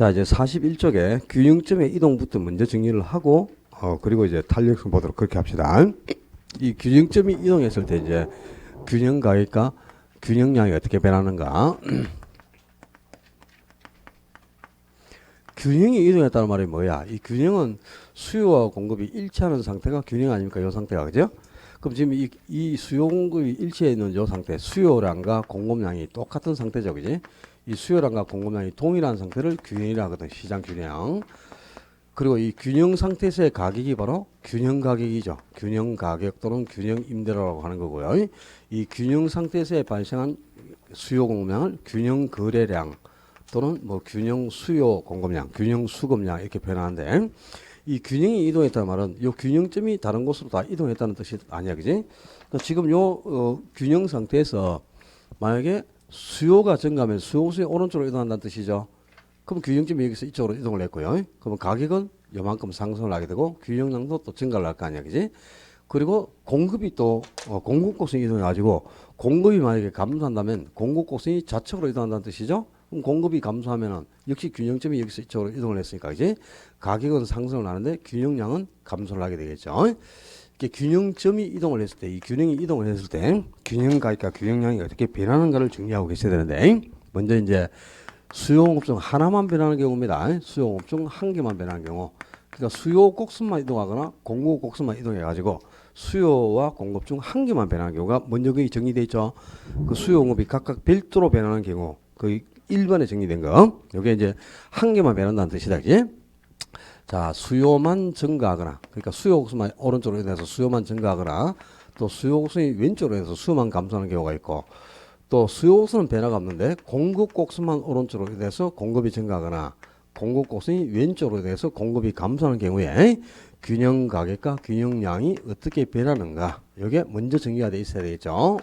자, 이제 41쪽에 균형점의 이동부터 먼저 정리를 하고, 그리고 이제 탄력성 보도록 그렇게 합시다. 이 균형점이 이동했을 때 이제 균형 가격과 균형량이 어떻게 변하는가. 균형이 이동했다는 말이 뭐야? 이 균형은 수요와 공급이 일치하는 상태가 균형 아닙니까? 이 상태가, 그죠? 그럼 지금 이 수요 공급이 일치해 있는 이 상태, 수요량과 공급량이 똑같은 상태죠, 그지? 이 수요량과 공급량이 동일한 상태를 균형이라 하거든, 시장 균형. 그리고 이 균형 상태에서의 가격이 바로 균형 가격이죠. 균형 가격 또는 균형 임대료라고 하는 거고요. 이 균형 상태에서 발생한 수요 공급량을 균형 거래량 또는 뭐 균형 수요 공급량, 균형 수급량 이렇게 표현하는데, 이 균형이 이동했다는 말은 이 균형점이 다른 곳으로 다 이동했다는 뜻이 아니야, 그지? 그러니까 지금 요 균형 상태에서 만약에 수요가 증가하면 수요수의 오른쪽으로 이동한다는 뜻이죠. 그럼 균형점이 여기서 이쪽으로 이동을 했고요. 그러면 가격은 요만큼 상승을 하게 되고 균형량도 또 증가를 할 거 아니야, 그지? 그리고 공급이 또 공급 곡선이 이동해가지고 공급이 만약에 감소한다면 공급 곡선이 좌측으로 이동한다는 뜻이죠. 그럼 공급이 감소하면은 역시 균형점이 여기서 이쪽으로 이동을 했으니까, 그지? 가격은 상승을 하는데 균형량은 감소를 하게 되겠죠. 이렇게 균형점이 이동을 했을 때, 이 균형이 이동을 했을 때 균형 가격과 균형량이 어떻게 변하는가를 정리하고 계셔야 되는데, 먼저 이제 수요공급 중 하나만 변하는 경우입니다. 수요공급 중 한 개만 변하는 경우. 그러니까 수요 곡선만 이동하거나 공급 곡선만 이동해가지고 수요와 공급 중 한 개만 변하는 경우가 먼저 거기 정리되어 있죠. 그 수요 공급이 각각 별도로 변하는 경우, 그 1번에 정리된 거. 이게 이제 한 개만 변한다는 뜻이다, 그지? 자, 수요만 증가하거나, 그러니까 수요 곡선만 오른쪽으로 인해서 수요만 증가하거나, 또 수요 곡선이 왼쪽으로 인해서 수요만 감소하는 경우가 있고, 또 수요 곡선은 변화가 없는데 공급 곡선만 오른쪽으로 인해서 공급이 증가하거나, 공급 곡선이 왼쪽으로 인해서 공급이 감소하는 경우에 균형 가격과 균형량이 어떻게 변하는가, 이게 먼저 정리가 돼 있어야 되겠죠.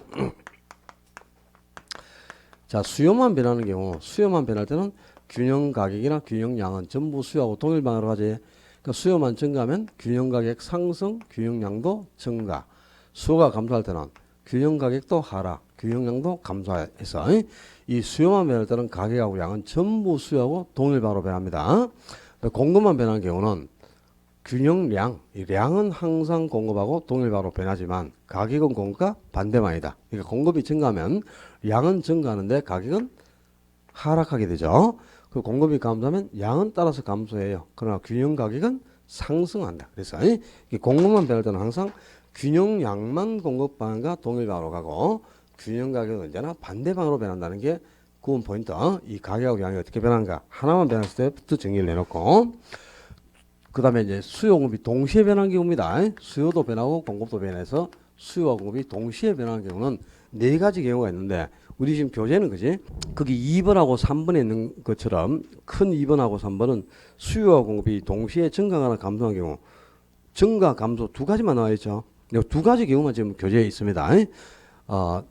자, 수요만 변하는 경우, 수요만 변할 때는 균형 가격이나 균형량은 전부 수요하고 동일 방향으로 가지. 그러니까 수요만 증가하면 균형 가격 상승, 균형량도 증가. 수요가 감소할 때는 균형 가격도 하락, 균형량도 감소해서 이 수요만 변할 때는 가격하고 양은 전부 수요하고 동일 방향으로 변합니다. 공급만 변하는 경우는 균형량, 이 량은 항상 공급하고 동일 방향으로 변하지만 가격은 공급과 반대방이다. 그러니까 공급이 증가하면 양은 증가하는데 가격은 하락하게 되죠. 그 공급이 감소하면 양은 따라서 감소해요. 그러나 균형 가격은 상승한다. 그래서 공급만 변할 때는 항상 균형량만 공급 방향과 동일 방향으로 가고 균형 가격은 언제나 반대 방향으로 변한다는 게 구분 포인트. 이 가격하고 양이 어떻게 변하는가 하나만 변했을 때부터 정리를 해놓고, 그 다음에 이제 수요 공급이 동시에 변하는 경우입니다. 수요도 변하고 공급도 변해서 수요와 공급이 동시에 변하는 경우는 네 가지 경우가 있는데, 우리 지금 교재는, 그지? 거기 2번하고 3번에 있는 것처럼 큰 2번하고 3번은 수요와 공급이 동시에 증가하거나 감소하는 경우, 증가, 감소 두 가지만 나와 있죠. 이 두 가지 경우만 지금 교재에 있습니다.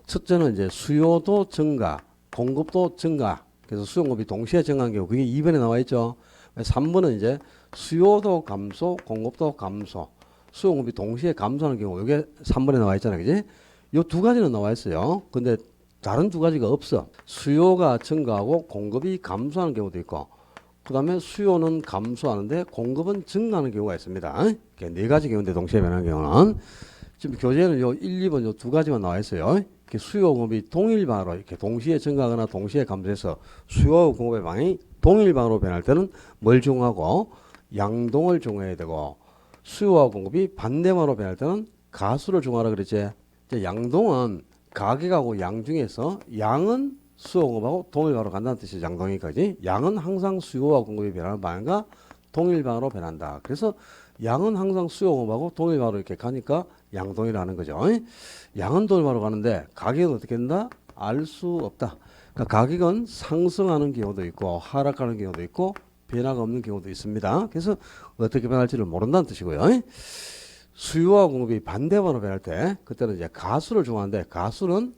첫째는 이제 수요도 증가, 공급도 증가. 그래서 수요 공급이 동시에 증가하는 경우, 그게 2번에 나와 있죠. 3번은 이제 수요도 감소, 공급도 감소, 수요 공급이 동시에 감소하는 경우, 이게 3번에 나와 있잖아요, 그지? 이 두 가지는 나와 있어요. 근데 다른 두 가지가 없어. 수요가 증가하고 공급이 감소하는 경우도 있고, 그 다음에 수요는 감소하는데 공급은 증가하는 경우가 있습니다. 이렇게 네 가지 경우인데 동시에 변하는 경우는 지금 교재는 요 1, 2번 요 두 가지만 나와 있어요. 이렇게 수요 공급이 동일방으로 이렇게 동시에 증가하거나 동시에 감소해서 수요 공급의 방향이 동일방으로 변할 때는 뭘 종하고 양동을 종해야 되고, 수요와 공급이 반대방으로 변할 때는 가수를 종하라 그랬지. 이제 양동은 가격하고 양 중에서 양은 수요 공급하고 동일방으로 간다는 뜻이죠. 양동이까지. 양은 항상 수요와 공급이 변하는 방향과 동일방으로 변한다. 그래서 양은 항상 수요 공급하고 동일방으로 이렇게 가니까 양동이라는 거죠. 양은 동일방으로 가는데 가격은 어떻게 된다? 알 수 없다. 그러니까 가격은 상승하는 경우도 있고 하락하는 경우도 있고 변화가 없는 경우도 있습니다. 그래서 어떻게 변할지를 모른다는 뜻이고요. 수요와 공급이 반대방으로 변할 때 그때는 이제 가수를 정하는데, 가수는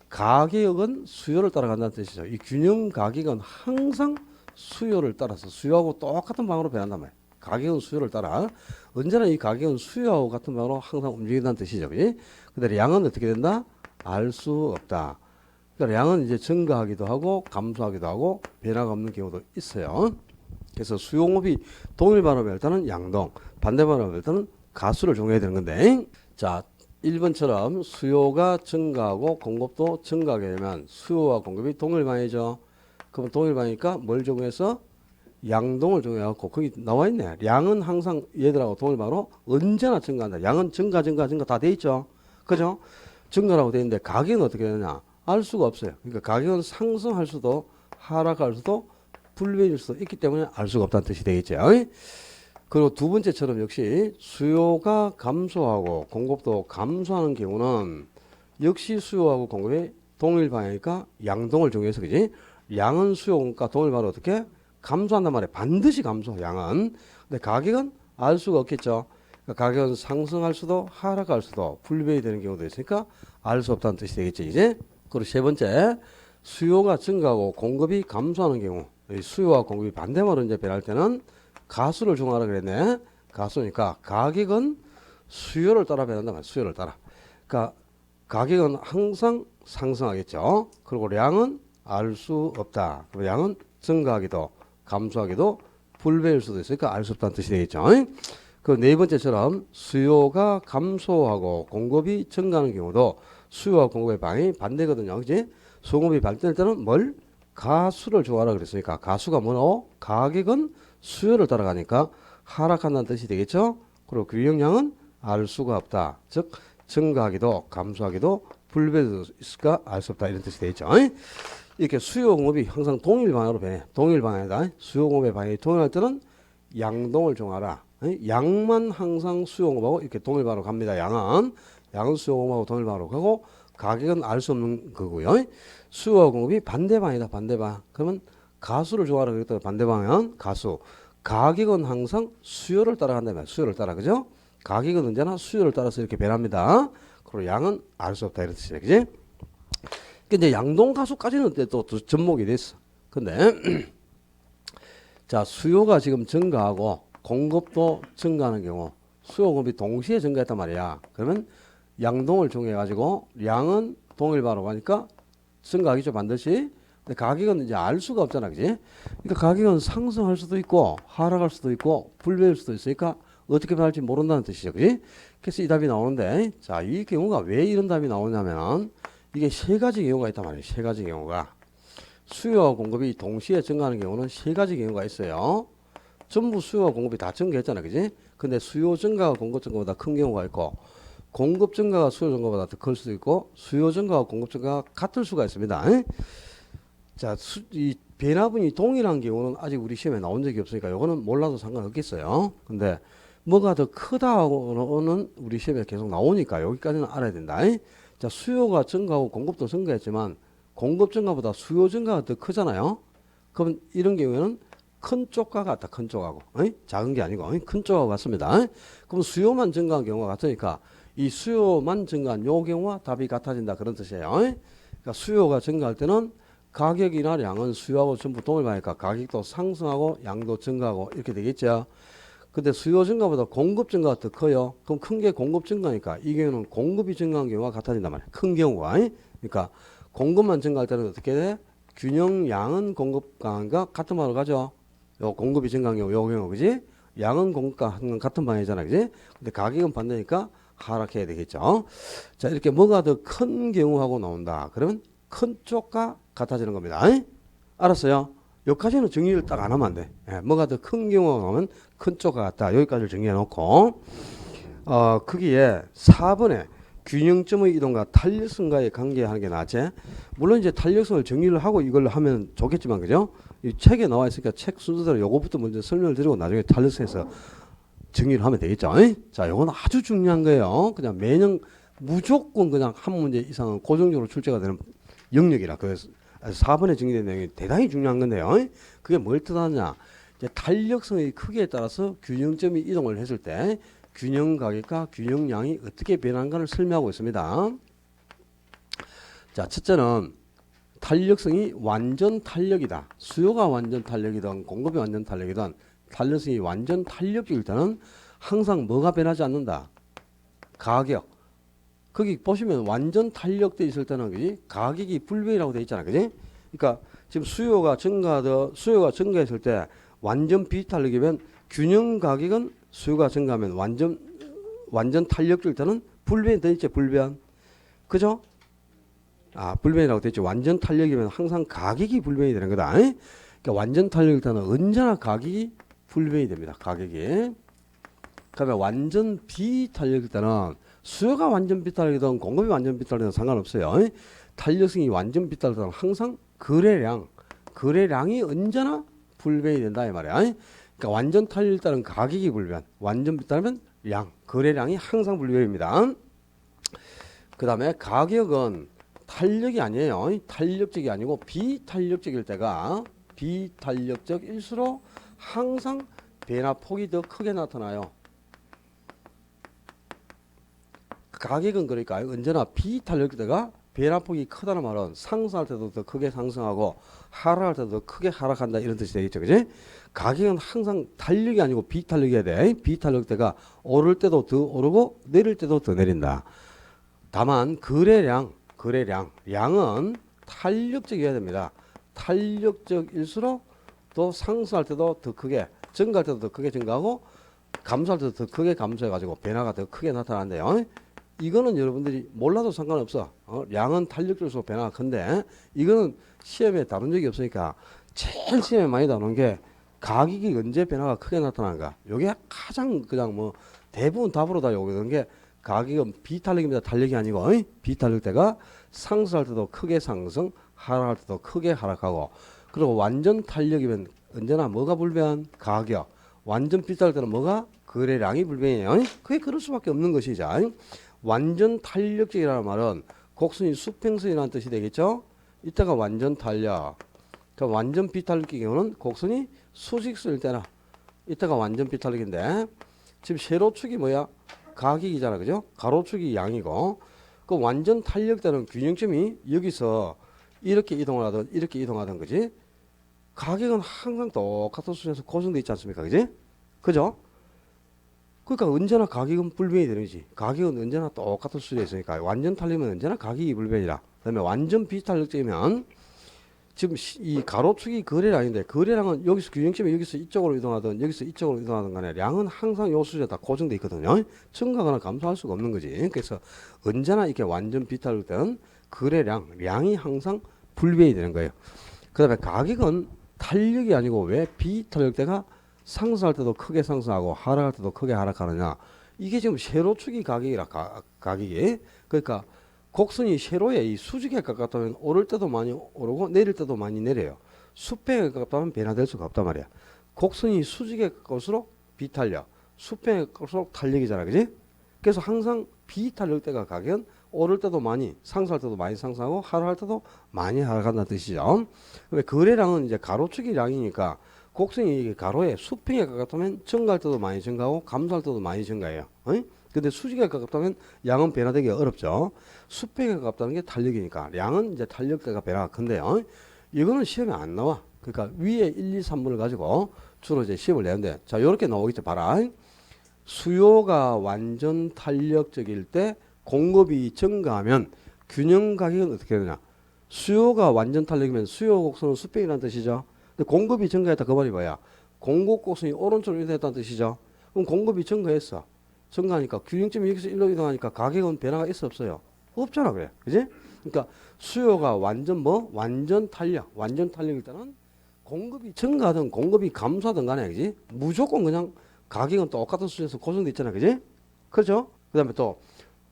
가격은 수요를 따라간다는 뜻이죠. 이 균형 가격은 항상 수요를 따라서 수요하고 똑같은 방향으로 변한단 말이에요. 가격은 수요를 따라 언제나 이 가격은 수요하고 같은 방향으로 항상 움직인다는 뜻이죠. 근데 양은 어떻게 된다? 알 수 없다. 그러니까 양은 이제 증가하기도 하고 감소하기도 하고 변화가 없는 경우도 있어요. 그래서 수요공급이 동일반응하면 일단은 양동, 반대반응하면 일단은 가수를 정해야 되는 건데. 자, 1번처럼 수요가 증가하고 공급도 증가하게 되면 수요와 공급이 동일반이죠. 그럼 동일반이니까 뭘 적용해서? 양동을 적용해갖고 거기 나와 있네. 양은 항상 얘들하고 동일반으로 언제나 증가한다. 양은 증가 다 돼 있죠. 그죠? 증가라고 돼 있는데 가격은 어떻게 되느냐? 알 수가 없어요. 그러니까 가격은 상승할 수도 하락할 수도 불변일 수도 있기 때문에 알 수가 없다는 뜻이 되겠죠. 그리고 두 번째처럼 역시 수요가 감소하고 공급도 감소하는 경우는 역시 수요하고 공급이 동일 방향이니까 양동을 적용해서 그지? 양은 수요가 동일 방향으로 어떻게? 감소한단 말이에요. 반드시 감소, 양은. 근데 가격은 알 수가 없겠죠. 그러니까 가격은 상승할 수도 하락할 수도 불변이 되는 경우도 있으니까 알 수 없다는 뜻이 되겠죠. 이제. 그리고 세 번째, 수요가 증가하고 공급이 감소하는 경우, 수요와 공급이 반대말로 이제 변할 때는 가수를 정하라 그랬네. 가수니까 가격은 수요를 따라 변한다 말이야. 수요를 따라. 그러니까 가격은 항상 상승하겠죠. 그리고 양은 알 수 없다. 그리고 양은 증가하기도 감소하기도 불변일 수도 있으니까 알 수 없다는 뜻이 되겠죠. 그 네 번째처럼 수요가 감소하고 공급이 증가하는 경우도 수요와 공급의 방향이 반대거든요. 그지? 수공급이 발전할 때는 뭘? 가수를 좋아하라 그랬으니까 가수가 뭐라고? 가격은 수요를 따라가니까 하락한다는 뜻이 되겠죠. 그리고 균형량은 알 수가 없다. 즉 증가하기도 감소하기도 불변일 수 있을까 알 수 없다 이런 뜻이 되겠죠. 이렇게 수요 공급이 항상 동일 방향으로 변해. 동일 방향이다. 수요 공급의 방향이 동일할 때는 양동을 정하라. 양만 항상 수요 공급하고 이렇게 동일 방향으로 갑니다. 양은 수요 공급하고 동일 방향으로 가고 가격은 알 수 없는 거고요. 수요와 공급이 반대 방향이다. 반대 방향. 그러면 가수를 좋아하라 그랬더니 반대 방향 가수. 가격은 항상 수요를 따라간다. 수요를 따라. 그죠? 가격은 언제나 수요를 따라서 이렇게 변합니다. 그리고 양은 알 수 없다. 이런 뜻이네. 그지? 근데 양동 가수까지는 또 접목이 됐어. 근데 자, 수요가 지금 증가하고 공급도 증가하는 경우 수요 공급이 동시에 증가했단 말이야. 그러면 양동을 정해 가지고 양은 동일바로 가니까 증가하겠죠, 반드시. 근데 가격은 이제 알 수가 없잖아. 그지? 그러니까 가격은 상승할 수도 있고 하락할 수도 있고 불변일 수도 있으니까 어떻게 변할지 모른다는 뜻이죠. 그지? 그래서 이 답이 나오는데, 자, 이 경우가 왜 이런 답이 나오냐면 이게 세 가지 경우가 있단 말이에요. 세 가지 경우가. 수요와 공급이 동시에 증가하는 경우는 세 가지 경우가 있어요. 전부 수요와 공급이 다 증가했잖아. 그지? 근데 수요 증가가 공급 증가보다 큰 경우가 있고 공급 증가가 수요 증가보다 더 클 수도 있고 수요 증가와 공급 증가가 같을 수가 있습니다. 자, 이 변화분이 동일한 경우는 아직 우리 시험에 나온 적이 없으니까 이거는 몰라도 상관없겠어요. 근데 뭐가 더 크다고는 우리 시험에 계속 나오니까 여기까지는 알아야 된다. 자, 수요가 증가하고 공급도 증가했지만 공급 증가보다 수요 증가가 더 크잖아요. 그럼 이런 경우에는 큰 쪽과 같다. 큰 쪽하고. 작은 게 아니고 큰 쪽하고 같습니다. 그럼 수요만 증가한 경우가 같으니까 이 수요만 증가한 요 경우와 답이 같아진다. 그런 뜻이에요. 그러니까 수요가 증가할 때는 가격이나 양은 수요하고 전부 동일하니까 가격도 상승하고 양도 증가하고 이렇게 되겠죠. 근데 수요 증가보다 공급 증가가 더 커요. 그럼 큰 게 공급 증가니까 이 경우는 공급이 증가한 경우가 같아진단 말이에요. 큰 경우가. 그러니까 공급만 증가할 때는 어떻게 돼? 균형 양은 공급과 같은 방향으로 가죠. 요 공급이 증가한 경우, 요 경우, 그지? 양은 공급과 같은 방향이잖아, 그지? 근데 가격은 반대니까 하락해야 되겠죠. 자, 이렇게 뭐가 더 큰 경우하고 나온다. 그러면 큰 쪽과 같아지는 겁니다. 알았어요? 여기까지는 정리를 딱 안 하면 안 돼. 뭐가 더 큰 경우가 나오면 큰 쪽과 같다. 여기까지를 정리해 놓고, 거기에 4번에 균형점의 이동과 탄력성과의 관계하는 게 낫지. 물론 이제 탄력성을 정리를 하고 이걸 하면 좋겠지만, 그죠? 이 책에 나와 있으니까 책 순서대로 요거부터 먼저 설명을 드리고 나중에 탄력성에서 정리를 하면 되겠죠. 자, 요건 아주 중요한 거예요. 그냥 매년 무조건 그냥 한 문제 이상은 고정적으로 출제가 되는 영역이라. 그래서 4번에 정리된 내용이 대단히 중요한 건데요. 그게 뭘 뜻하느냐. 이제 탄력성의 크기에 따라서 균형점이 이동을 했을 때 균형 가격과 균형량이 어떻게 변한가를 설명하고 있습니다. 자, 첫째는 탄력성이 완전 탄력이다. 수요가 완전 탄력이든 공급이 완전 탄력이든 탄력성이 완전 탄력일 때는 항상 뭐가 변하지 않는다. 가격. 거기 보시면 완전 탄력돼 있을 때는 그지? 가격이 불변이라고 돼 있잖아. 그지? 그러니까 지금 수요가 증가했을 때 완전 비탄력이면 균형 가격은 수요가 증가하면 완전 탄력적일 때는 불변이 더 있죠. 불변. 그죠? 불변이라고 되어 있죠. 완전 탄력이면 항상 가격이 불변이 되는 거다. 그러니까 완전 탄력일 때는 언제나 가격이 불변이 됩니다. 가격이. 그러면 완전 비탄력일 때는 수요가 완전 비탄력이든 공급이 완전 비탄력이든 상관없어요. 탄력성이 완전 비탄력일 때는 항상 거래량이 언제나 불변이 된다 이 말이야. 그러니까 완전 탄력일 때는 가격이 불변, 완전 비탄력이면 거래량이 항상 불변입니다. 그 다음에 가격은 탄력이 아니에요. 탄력적이 아니고 비탄력적일 때가 비탄력적일수록 항상 변화폭이 더 크게 나타나요. 가격은 그러니까 언제나 비탄력적일 때가 변화폭이 크다는 말은 상승할 때도 더 크게 상승하고 하락할 때도 더 크게 하락한다 이런 뜻이 되겠죠. 그지? 가격은 항상 탄력이 아니고 비탄력이어야 돼. 비탄력 때가 오를 때도 더 오르고 내릴 때도 더 내린다. 다만 양은 탄력적이어야 됩니다. 탄력적일수록 또 상승할 때도 더 크게 증가할 때도 더 크게 증가하고 감소할 때도 더 크게 감소해가지고 변화가 더 크게 나타난대요. 이거는 여러분들이 몰라도 상관없어. 양은 탄력적일수록 변화가 큰데 이거는 시험에 다룬 적이 없으니까 제일 시험에 많이 다루는 게 가격이 언제 변화가 크게 나타나는가. 이게 가장 그냥 뭐 대부분 답으로 다 오는 게 가격은 비탄력입니다. 탄력이 아니고 비탄력 때가 상승할 때도 크게 상승, 하락할 때도 크게 하락하고 그리고 완전 탄력이면 언제나 뭐가 불변? 가격. 완전 비탄력 때는 뭐가? 거래량이 불변이에요. 그게 그럴 수밖에 없는 것이죠. 완전 탄력적이라는 말은 곡선이 수평선이라는 뜻이 되겠죠. 이때가 완전 탄력. 그러니까 완전 비탄력의 경우는 곡선이 수직선일 때나 이때가 완전 비탄력인데 지금 세로축이 뭐야? 가격이잖아. 그죠? 가로축이 양이고 그 완전 탄력 때는 균형점이 여기서 이렇게 이동을 하든 이렇게 이동하든 그지? 가격은 항상 똑같은 수준에서 고정되어 있지 않습니까? 그지? 그죠? 그러니까 언제나 가격은 불변이 되는 거지. 가격은 언제나 똑같은 수준에 있으니까 완전 탄력은 언제나 가격이 불변이다. 그다음에 완전 비탄력적이면 지금 이 가로축이 거래량인데 거래량은 여기서 균형점이 여기서 이쪽으로 이동하든 여기서 이쪽으로 이동하든 간에 양은 항상 요 수준에 다 고정되어 있거든요. 증가하거나 감소할 수가 없는 거지. 그래서 언제나 이렇게 완전 비탄력 때는 양이 항상 불변이 되는 거예요. 그 다음에 가격은 탄력이 아니고 왜 비탄력 때가 상승할 때도 크게 상승하고 하락할 때도 크게 하락하느냐. 이게 지금 세로축이 가격이. 그러니까 곡선이 세로에 이 수직에 가깝다면 오를 때도 많이 오르고 내릴 때도 많이 내려요. 수평에 가깝다면 변화될 수가 없단 말이야. 곡선이 수직에 가까울수록 비탄력, 수평에 가까울수록 탄력이잖아. 그지? 그래서 항상 비탄력 때가 가격은 오를 때도 많이 상승할 때도 많이 상승하고 하락할 때도 많이 하락한다는 뜻이죠. 거래량은 이제 가로축이 양이니까 곡선이 가로에 수평에 가깝다면 증가할 때도 많이 증가하고 감소할 때도 많이 증가해요. 근데 수직에 가깝다면 양은 변화되기 어렵죠. 수평에 가깝다는 게 탄력이니까 양은 이제 탄력대가 변화가 큰데요. 이거는 시험에 안 나와. 그러니까 위에 1, 2, 3번을 가지고 주로 이제 시험을 내는데 자 이렇게 나오겠죠. 봐라. 수요가 완전 탄력적일 때 공급이 증가하면 균형 가격은 어떻게 되냐. 수요가 완전 탄력이면 수요 곡선은 수평이라는 뜻이죠. 근데 공급이 증가했다 그 말이 뭐야. 공급 곡선이 오른쪽으로 이동했다는 뜻이죠. 그럼 공급이 증가했어. 증가하니까 균형점이 여기서 일로 이동하니까 가격은 변화가 있어 없어요? 없잖아 그래. 그지? 그러니까 수요가 완전 탄력일 때는 공급이 증가하든 공급이 감소하든 간에 그지? 무조건 그냥 가격은 똑같은 수준에서 고정돼 있잖아. 그지? 그렇죠? 그다음에 또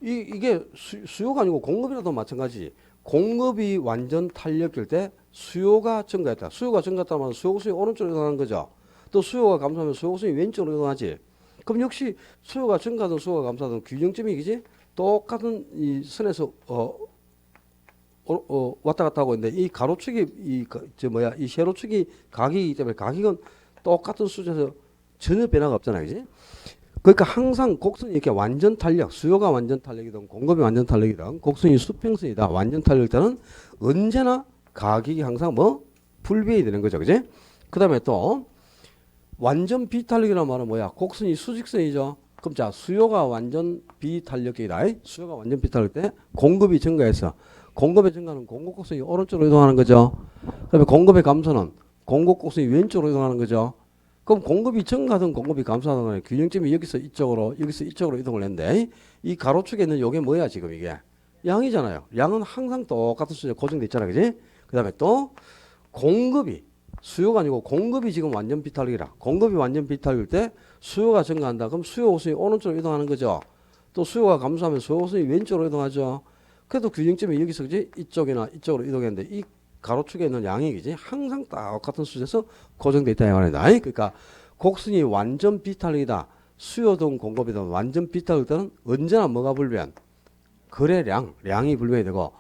이게 수요가 아니고 공급이라도 마찬가지. 공급이 완전 탄력일 때 수요가 증가했다. 수요가 증가했다면 수요곡선이 오른쪽으로 이동하는 거죠. 또 수요가 감소하면 수요곡선이 왼쪽으로 이동하지. 그럼 역시 수요가 증가하든 수요가 감소하든 균형점이지 똑같은 이 선에서 왔다 갔다 하고 있는데 이 가로축이 이 세로축이 가격이기 때문에 가격은 똑같은 수준에서 전혀 변화가 없잖아요. 그지? 그러니까 항상 곡선이 이렇게 완전 탄력, 수요가 완전 탄력이든 공급이 완전 탄력이든 곡선이 수평선이다. 완전 탄력일 때는 언제나 가격이 항상 불변이 되는 거죠. 그지? 그 다음에 또 완전 비탄력이라는 말은 뭐야? 곡선이 수직선이죠. 그럼 자, 수요가 완전 비탄력이다. 수요가 완전 비탄력 때 공급이 증가해서 공급의 증가는 공급 곡선이 오른쪽으로 이동하는 거죠. 그다음에 공급의 감소는 공급 곡선이 왼쪽으로 이동하는 거죠. 그럼 공급이 증가하든 공급이 감소하든 간에 균형점이 여기서 이쪽으로 이동을 했는데 이 가로축에 있는 요게 뭐야 지금 이게 양이잖아요. 양은 항상 똑같은 수준에 고정돼 있잖아, 그지? 그다음에 또 공급이 수요가 아니고 공급이 지금 완전 비탈이라. 공급이 완전 비탈일 때 수요가 증가한다. 그럼 수요 호선이 오른쪽으로 이동하는 거죠. 또 수요가 감소하면 수요 호선이 왼쪽으로 이동하죠. 그래도 균형점이 여기서 그지? 이쪽이나 이쪽으로 이동했는데 이 가로축에 있는 양이 그지? 항상 똑같은 수준에서 고정돼 있다 이 말이다. 그러니까 곡선이 완전 비탈이다. 수요든 공급이든 완전 비탈일 때는 언제나 뭐가 불변? 거래량이 불변이 되고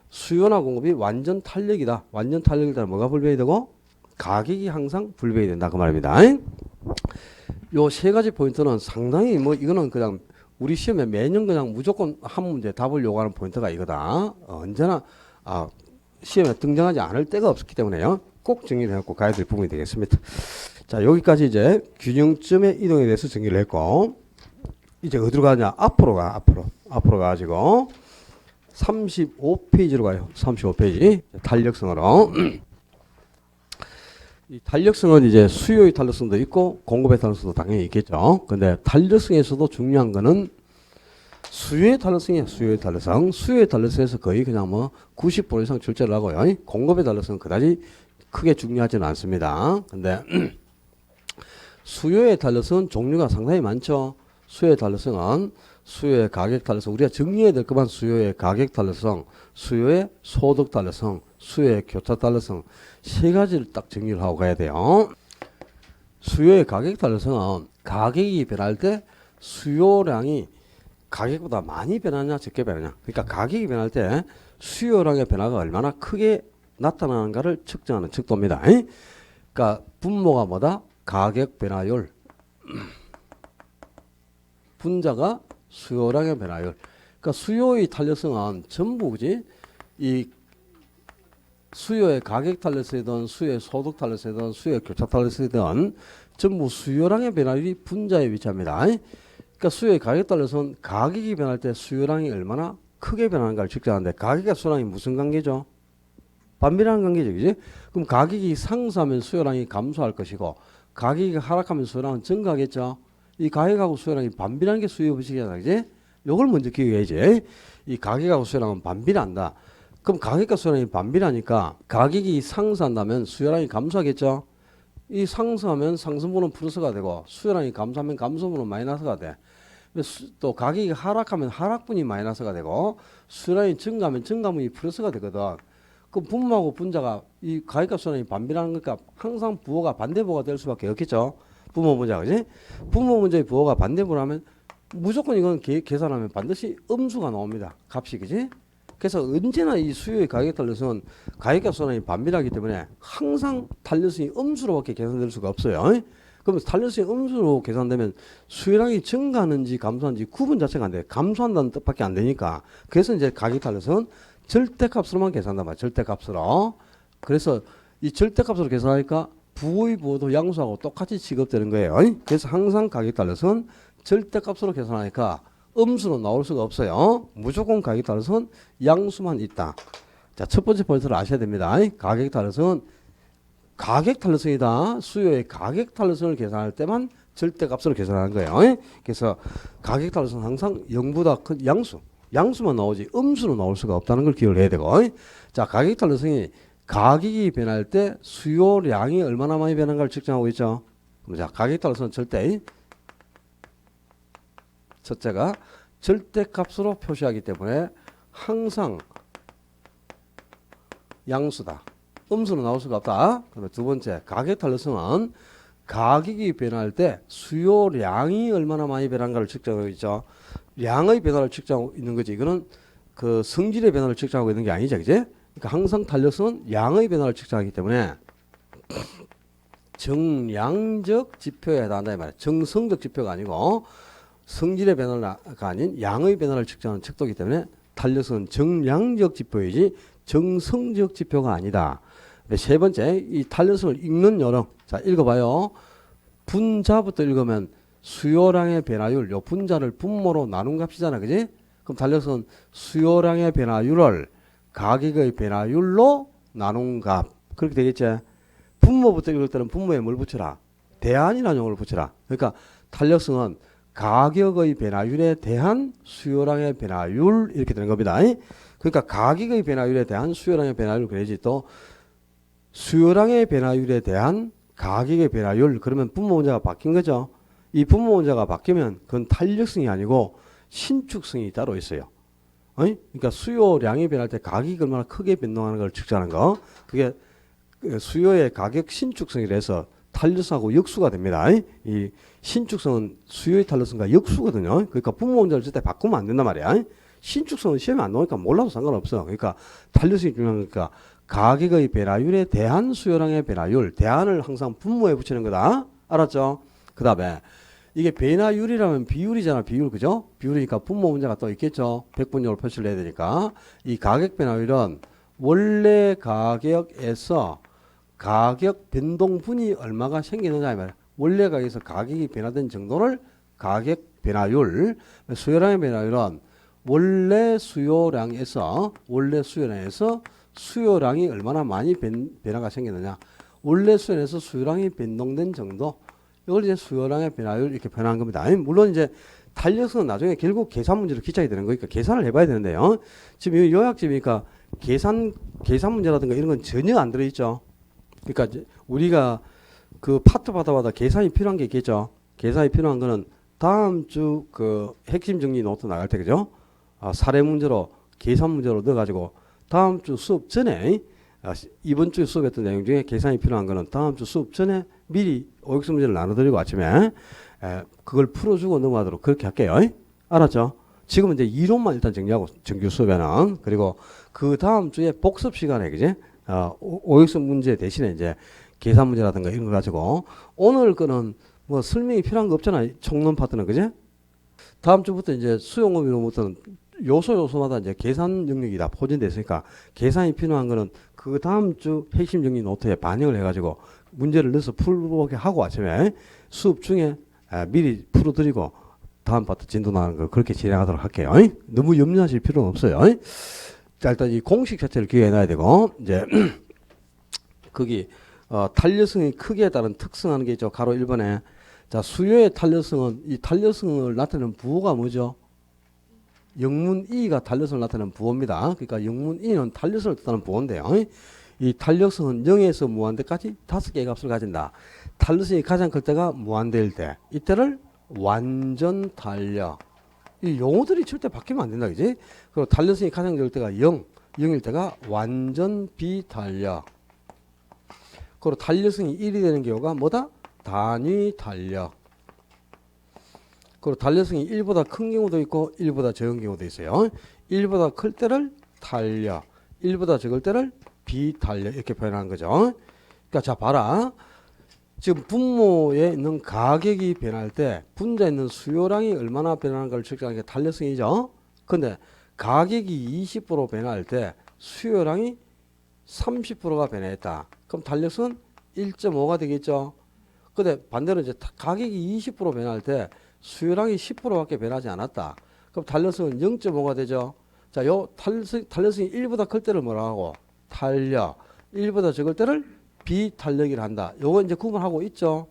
수요나 공급이 완전 탄력이다. 완전 탄력이다. 뭐가 불변이 되고 가격이 항상 불변이 된다 그 말입니다. 요 세 가지 포인트는 상당히 뭐 이거는 그냥 우리 시험에 매년 그냥 무조건 한 문제 답을 요구하는 포인트가 이거다. 언제나 시험에 등장하지 않을 때가 없기 때문에요. 꼭 정리를 해갖고 가야 될 부분이 되겠습니다. 자, 여기까지 이제 균형점의 이동에 대해서 정리를 했고 이제 어디로 가냐? 앞으로 가가지고 35페이지로 가요. 35페이지 탄력성으로. 이 탄력성은 이제 수요의 탄력성도 있고 공급의 탄력성도 당연히 있겠죠. 근데 탄력성에서도 중요한 거는 수요의 탄력성이에요. 수요의 탄력성에서 거의 그냥 뭐 90% 이상 출제를 하고요. 공급의 탄력성은 그다지 크게 중요하지는 않습니다. 근데 수요의 탄력성은 종류가 상당히 많죠. 수요의 탄력성은 수요의 가격 탄력성, 우리가 정리해야 될 것만 수요의 가격 탄력성, 수요의 소득 탄력성, 수요의 교차 탄력성 세 가지를 딱 정리를 하고 가야 돼요. 수요의 가격 탄력성은 가격이 변할 때 수요량이 가격보다 많이 변하냐 적게 변하냐. 그러니까 가격이 변할 때 수요량의 변화가 얼마나 크게 나타나는가를 측정하는 척도입니다. 그러니까 분모가 뭐다? 가격 변화율. 분자가 수요량의 변화율. 그러니까 수요의 탄력성은 전부 그지? 이 수요의 가격 탄력성이든 수요의 소득 탄력성이든 수요의 교차 탄력성이든 전부 수요량의 변화율이 분자에 위치합니다. 그러니까 수요의 가격 탄력성은 가격이 변할 때 수요량이 얼마나 크게 변하는가를 측정하는데 가격과 수요량이 무슨 관계죠? 반비례하는 관계죠. 그지? 그럼 가격이 상승하면 수요량이 감소할 것이고 가격이 하락하면 수요량은 증가하겠죠. 이 가격하고 수요량이 반비례하는 게 수요 법칙이잖아. 그지? 요걸 먼저 기억해야지. 이 가격하고 수요량은 반비례한다. 그럼 가격과 수요량이 반비례하니까 가격이 상승한다면 수요량이 감소하겠죠. 이 상승하면 상승분은 플러스가 되고 수요량이 감소하면 감소분은 마이너스가 돼. 또 가격이 하락하면 하락분이 마이너스가 되고 수요량이 증가하면 증가분이 플러스가 되거든. 그럼 분모하고 분자가 이 가격과 수요량이 반비례하는 거니까 항상 부호가 반대부호가 될 수밖에 없겠죠. 분모 문제가 그지? 분모 문제의 부호가 반대부호라면 무조건 이건 계산하면 반드시 음수가 나옵니다. 값이 그지? 그래서 언제나 이 수요의 가격 탄력성은 가격과 수요량이 반비례하기 때문에 항상 탄력성이 음수로밖에 계산될 수가 없어요. 그러면 탄력성이 음수로 계산되면 수요량이 증가하는지 감소하는지 구분 자체가 안 돼. 감소한다는 뜻밖에 안 되니까. 그래서 이제 가격 탄력성은 절대값으로만 계산한단 말이야. 절대값으로. 그래서 이 절대값으로 계산하니까 부의 부호도 양수하고 똑같이 취급되는 거예요. 그래서 항상 가격 탄력성은 절대값으로 계산하니까 음수는 나올 수가 없어요. 무조건 가격 탄력성은 양수만 있다. 자, 첫 번째 포인트를 아셔야 됩니다. 가격 탄력성은 가격 탄력성이다. 수요의 가격 탄력성을 계산할 때만 절대값으로 계산하는 거예요. 그래서 가격 탄력성은 항상 0보다 큰 양수만 나오지 음수는 나올 수가 없다는 걸 기억을 해야 되고. 자, 가격 탄력성이 가격이 변할 때 수요량이 얼마나 많이 변한가를 측정하고 있죠. 그럼 자, 가격 탄력성은 첫째가 절대값으로 표시하기 때문에 항상 양수다. 음수는 나올 수가 없다. 그다음에 두 번째, 가격 탄력성은 가격이 변할 때 수요량이 얼마나 많이 변한가를 측정하고 있죠. 양의 변화를 측정하고 있는 거지. 이거는 그 성질의 변화를 측정하고 있는 게 아니죠. 그지? 그러니까 항상 탄력성은 양의 변화를 측정하기 때문에 정량적 지표에 해당한다 이 말이야. 정성적 지표가 아니고 성질의 변화가 아닌 양의 변화를 측정하는 척도이기 때문에 탄력성은 정량적 지표이지 정성적 지표가 아니다. 세 번째, 이 탄력성을 읽는 요령. 자, 읽어봐요. 분자부터 읽으면 수요량의 변화율, 요 분자를 분모로 나눈 값이잖아. 그지? 그럼 탄력성은 수요량의 변화율을 가격의 변화율로 나눈 값. 그렇게 되겠지? 분모부터 읽을 때는 분모에 뭘 붙여라? 대안이라는 용어를 붙여라. 그러니까 탄력성은 가격의 변화율에 대한 수요량의 변화율 이렇게 되는 겁니다. 그러니까 가격의 변화율에 대한 수요량의 변화율 그래야지 또 수요량의 변화율에 대한 가격의 변화율 그러면 분모 문제가 바뀐 거죠. 이 분모 문제가 바뀌면 그건 탄력성이 아니고 신축성이 따로 있어요. 그러니까 수요량이 변할 때 가격이 얼마나 크게 변동하는 걸 측정하는 거 그게 수요의 가격 신축성이라서 탄력성하고 역수가 됩니다. 이 신축성은 수요의 탄력성과 역수거든요. 그러니까 분모 문제를 절대 바꾸면 안 된단 말이야. 신축성은 시험에 안 나오니까 몰라도 상관없어. 그러니까 탄력성이 중요한 거니까 가격의 변화율에 대한 수요량의 변화율 대안을 항상 분모에 붙이는 거다. 알았죠? 그 다음에 이게 변화율이라면 비율이잖아. 비율 그죠? 비율이니까 분모 문제가 또 있겠죠. 백분율로 표시를 해야 되니까 이 가격 변화율은 원래 가격에서 가격 변동분이 얼마가 생기느냐 이 말이야. 원래 가격에서 가격이 변화된 정도를 가격 변화율, 수요량의 변화율은 원래 수요량에서 수요량이 얼마나 많이 변화가 생기느냐. 원래 수요량에서 수요량이 변동된 정도. 이걸 이제 수요량의 변화율 이렇게 표현한 겁니다. 물론 이제 탄력성은 나중에 결국 계산 문제로 기착이 되는 거니까 계산을 해봐야 되는데요. 지금 이 요약집이니까 계산 문제라든가 이런 건 전혀 안 들어있죠. 그러니까 이제 우리가 그 파트마다 계산이 필요한 게 있겠죠. 계산이 필요한 거는 다음 주 그 핵심 정리 노트 나갈 때 그죠? 사례 문제로 계산 문제로 넣어가지고 다음 주 수업 전에 이번 주 수업했던 내용 중에 계산이 필요한 거는 다음 주 수업 전에 미리 OX 문제를 나눠드리고 아침에 그걸 풀어주고 넘어가도록 그렇게 할게요. 알았죠? 지금은 이제 이론만 일단 정리하고 정규 수업에는 그리고 그 다음 주에 복습 시간에 그지? OX 문제 대신에 이제 계산 문제라든가 이런 거 가지고 오늘 거는 뭐 설명이 필요한 거 없잖아. 총론 파트는 그지? 다음 주부터 이제 수용업으로부터는 요소마다 이제 계산 영역이 다 포진되어 있으니까 계산이 필요한 거는 그 다음 주 핵심 정리 노트에 반영을 해가지고 문제를 넣어서 풀보게 하고 아침에 수업 중에 미리 풀어드리고 다음 파트 진도 나가는 걸 그렇게 진행하도록 할게요. 너무 염려하실 필요는 없어요. 자, 일단 이 공식 자체를 기억해놔야 되고 이제 거기 탄력성이 크기에 따른 특성하는 게 있죠. 가로 1번에 자 수요의 탄력성은 이 탄력성을 나타내는 부호가 뭐죠? 영문 E가 탄력성을 나타내는 부호입니다. 그러니까 영문 E는 탄력성을 뜻하는 부호인데요. 이 탄력성은 0에서 무한대까지 5개의 값을 가진다. 탄력성이 가장 클 때가 무한대일 때 이때를 완전 탄력. 이 용어들이 절대 바뀌면 안 된다. 그지? 그리고 탄력성이 가장 적을 때가 0일 때가 완전 비탄력. 그리고 탄력성이 1이 되는 경우가 뭐다? 단위 탄력. 그리고 탄력성이 1보다 큰 경우도 있고 1보다 적은 경우도 있어요. 1보다 클 때를 탄력, 1보다 적을 때를 비탄력 이렇게 표현하는 거죠. 그러니까 자 봐라. 지금 분모에 있는 가격이 변할 때 분자에 있는 수요량이 얼마나 변하는 걸 측정하는 게 탄력성이죠. 근데 가격이 20% 변할 때 수요량이 30%가 변했다. 그럼 탄력성은 1.5가 되겠죠. 근데 반대로 이제 가격이 20% 변할 때 수요량이 10%밖에 변하지 않았다. 그럼 탄력성은 0.5가 되죠. 자, 요 탄력성이 1보다 클 때를 뭐라 하고? 탄력. 1보다 적을 때를 비탄력이라 한다. 요거 이제 구분하고 있죠.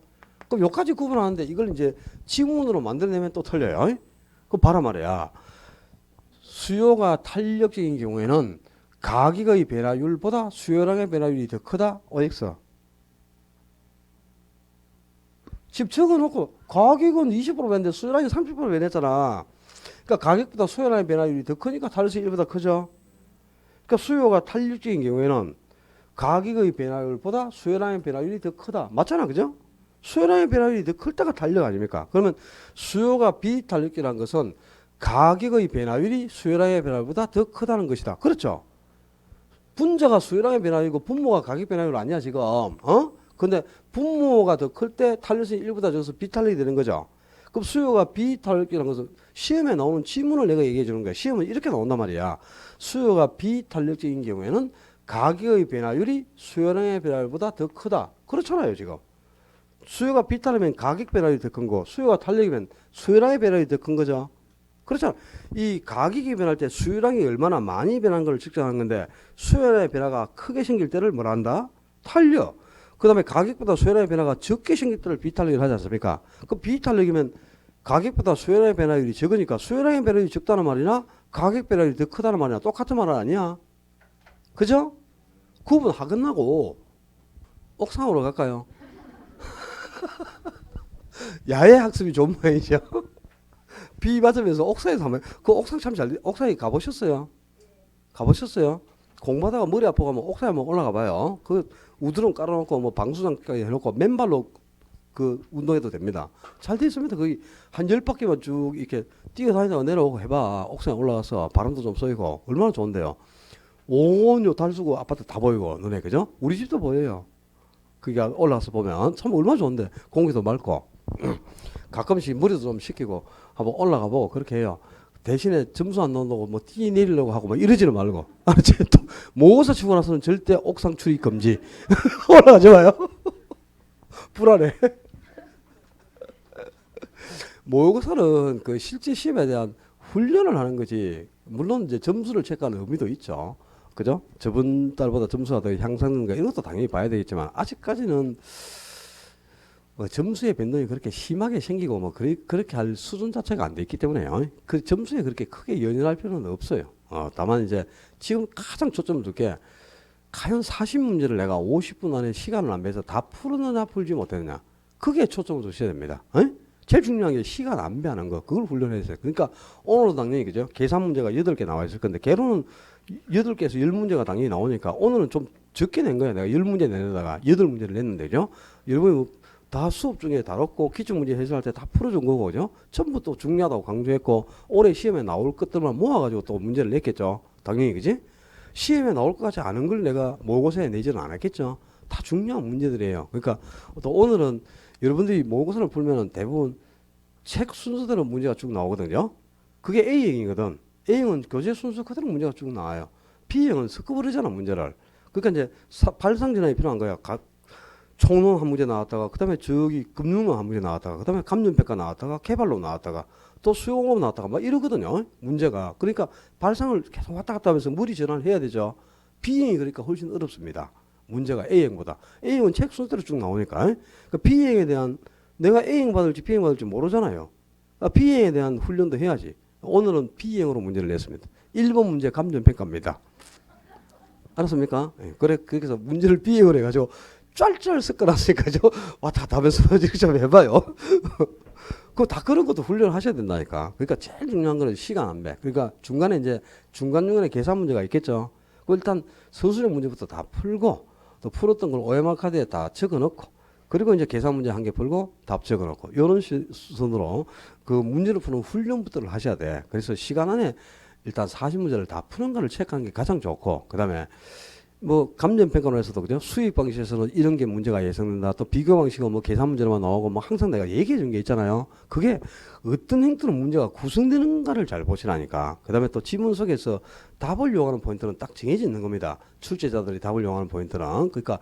그럼 요까지 구분하는데 이걸 이제 지문으로 만들어내면 또 틀려요. 그럼 봐라 말이야. 수요가 탄력적인 경우에는 가격의 변화율보다 수요량의 변화율이 더 크다. OX. 지금 적어놓고 가격은 20% 변했는데 수요량이 30% 변했잖아. 그러니까 가격보다 수요량의 변화율이 더 크니까 탄력성이 1보다 크죠. 그러니까 수요가 탄력적인 경우에는 가격의 변화율보다 수요량의 변화율이 더 크다. 맞잖아. 그죠? 수요량의 변화율이 더 클 때가 탄력 아닙니까? 그러면 수요가 비탄력이라는 것은 가격의 변화율이 수요량의 변화율보다 더 크다는 것이다. 그렇죠? 분자가 수요량의 변화율이고 분모가 가격 변화율 아니야 지금. 근데 분모가 더 클 때 탄력성이 1보다 적어서 비탄력이 되는 거죠. 그럼 수요가 비탄력이라는 것은 시험에 나오는 지문을 내가 얘기해 주는 거야. 시험은 이렇게 나온단 말이야. 수요가 비탄력적인 경우에는 가격의 변화율이 수요량의 변화율보다 더 크다. 그렇잖아요 지금. 수요가 비탄력이면 가격 변화율이 더 큰 거, 수요가 탄력이면 수요량의 변화율이 더 큰 거죠. 그렇잖아. 이 가격이 변할 때 수요량이 얼마나 많이 변한 걸 측정하는 건데 수요량의 변화가 크게 생길 때를 뭐라 한다? 탄력. 그 다음에 가격보다 수요량의 변화가 적게 생길 때를 비탄력이라고 하지 않습니까? 그 비탄력이면 가격보다 수요량의 변화율이 적으니까 수요량의 변화율이 적다는 말이나 가격 변화율이 더 크다는 말이나 똑같은 말 아니야? 그죠? 구분 하끝나고 옥상으로 갈까요? 야외 학습이 좋은 모양이죠. 비 맞으면서 옥상에서 하면 그 옥상 참 잘 옥상에 가보셨어요? 가보셨어요? 공부하다가 머리 아프가면 옥상에 한번 올라가 봐요. 그 우드름 깔아놓고 뭐 방수장까지 해놓고 맨발로 그 운동해도 됩니다. 잘 돼 있습니다. 거기 한 10바퀴만 쭉 이렇게 뛰어다니다가 내려오고 해봐. 옥상에 올라가서 바람도 좀 쏘이고 얼마나 좋은데요. 온 달수구 아파트 다 보이고 눈에 그죠? 우리 집도 보여요. 그게 올라가서 보면 참 얼마나 좋은데 공기도 맑고 가끔씩 머리도 좀 식히고 한번 올라가 보고 그렇게 해요. 대신에 점수 안 나온다고 뭐 뛰내리려고 하고 뭐 이러지는 말고 알았지? 또 모의고사 치고 나서는 절대 옥상 출입 금지. 올라가지 마요. 불안해. 모의고사는 그 실제 시험에 대한 훈련을 하는 거지. 물론 이제 점수를 체크하는 의미도 있죠. 그죠? 저번 달보다 점수가 더 향상되는가 이런 것도 당연히 봐야 되겠지만 아직까지는 뭐 점수의 변동이 그렇게 심하게 생기고 뭐 그렇게 할 수준 자체가 안 돼 있기 때문에요. 그 점수에 그렇게 크게 연연할 필요는 없어요. 다만 이제 지금 가장 초점을 둘게 과연 40문제를 내가 50분 안에 시간을 안 배서 다 풀었느냐 풀지 못했느냐 그게 초점을 두셔야 됩니다. 제일 중요한 게 시간 안 배하는 거 그걸 훈련해야 돼요. 그러니까 오늘도 당연히 그죠? 계산 문제가 8개 나와 있을 건데 개론은 8개에서 10문제가 당연히 나오니까 오늘은 좀 적게 낸 거야. 내가 10문제 내려다가 8문제를 냈는데 죠 여러분이 다 수업 중에 다뤘고 기출문제 해설할 때 다 풀어준 거고 그죠? 전부 또 중요하다고 강조했고 올해 시험에 나올 것들만 모아가지고 또 문제를 냈겠죠. 당연히 그지? 시험에 나올 것 같지 않은 걸 내가 모의고사에 내지는 않았겠죠. 다 중요한 문제들이에요. 그러니까 또 오늘은 여러분들이 모의고사를 풀면은 대부분 책 순서대로 문제가 쭉 나오거든요. 그게 A형이거든. A형은 교재 순서 그대로 문제가 쭉 나와요. B형은 섞어버리잖아 문제를. 그러니까 이제 발상전환이 필요한 거야. 총론 한 문제 나왔다가 그다음에 저기 금융론 한 문제 나왔다가 그다음에 감정평가 나왔다가 개발론 나왔다가 또 수용업 나왔다가 막 이러거든요. 문제가. 그러니까 발상을 계속 왔다 갔다 하면서 머리 전환을 해야 되죠. B형이 그러니까 훨씬 어렵습니다. 문제가 A형보다. A형은 책 순서대로 쭉 나오니까. 그러니까 B형에 대한 내가 A형 받을지 B형 받을지 모르잖아요. 그러니까 B형에 대한 훈련도 해야지. 오늘은 B형으로 문제를 냈습니다. 1번 문제 감정평가입니다. 알았습니까? 그래, 그래서 문제를 B형으로 해가지고 짤짤 섞어놨으니까 왔다 갔다 하면서 좀 해봐요. 그거 다 그런 것도 훈련하셔야 된다니까. 그러니까 제일 중요한 거는 시간 안 배. 그러니까 중간에 이제 중간중간에 계산 문제가 있겠죠. 그 일단 서술형 문제부터 다 풀고 또 풀었던 걸 OMR 카드에 다 적어놓고 그리고 이제 계산 문제 한 개 풀고 답 적어놓고 이런 순으로 그 문제를 푸는 훈련부터를 하셔야 돼. 그래서 시간 안에 일단 40문제를 다 푸는가를 체크하는 게 가장 좋고 그 다음에 뭐 감정평가론에서도 그죠? 수익 방식에서는 이런 게 문제가 예상된다. 또 비교 방식은 뭐 계산 문제로만 나오고 뭐 항상 내가 얘기해 준 게 있잖아요. 그게 어떤 행태로 문제가 구성되는가를 잘 보시라니까. 그 다음에 또 지문 속에서 답을 요구하는 포인트는 딱 정해져 있는 겁니다. 출제자들이 답을 요구하는 포인트는. 그러니까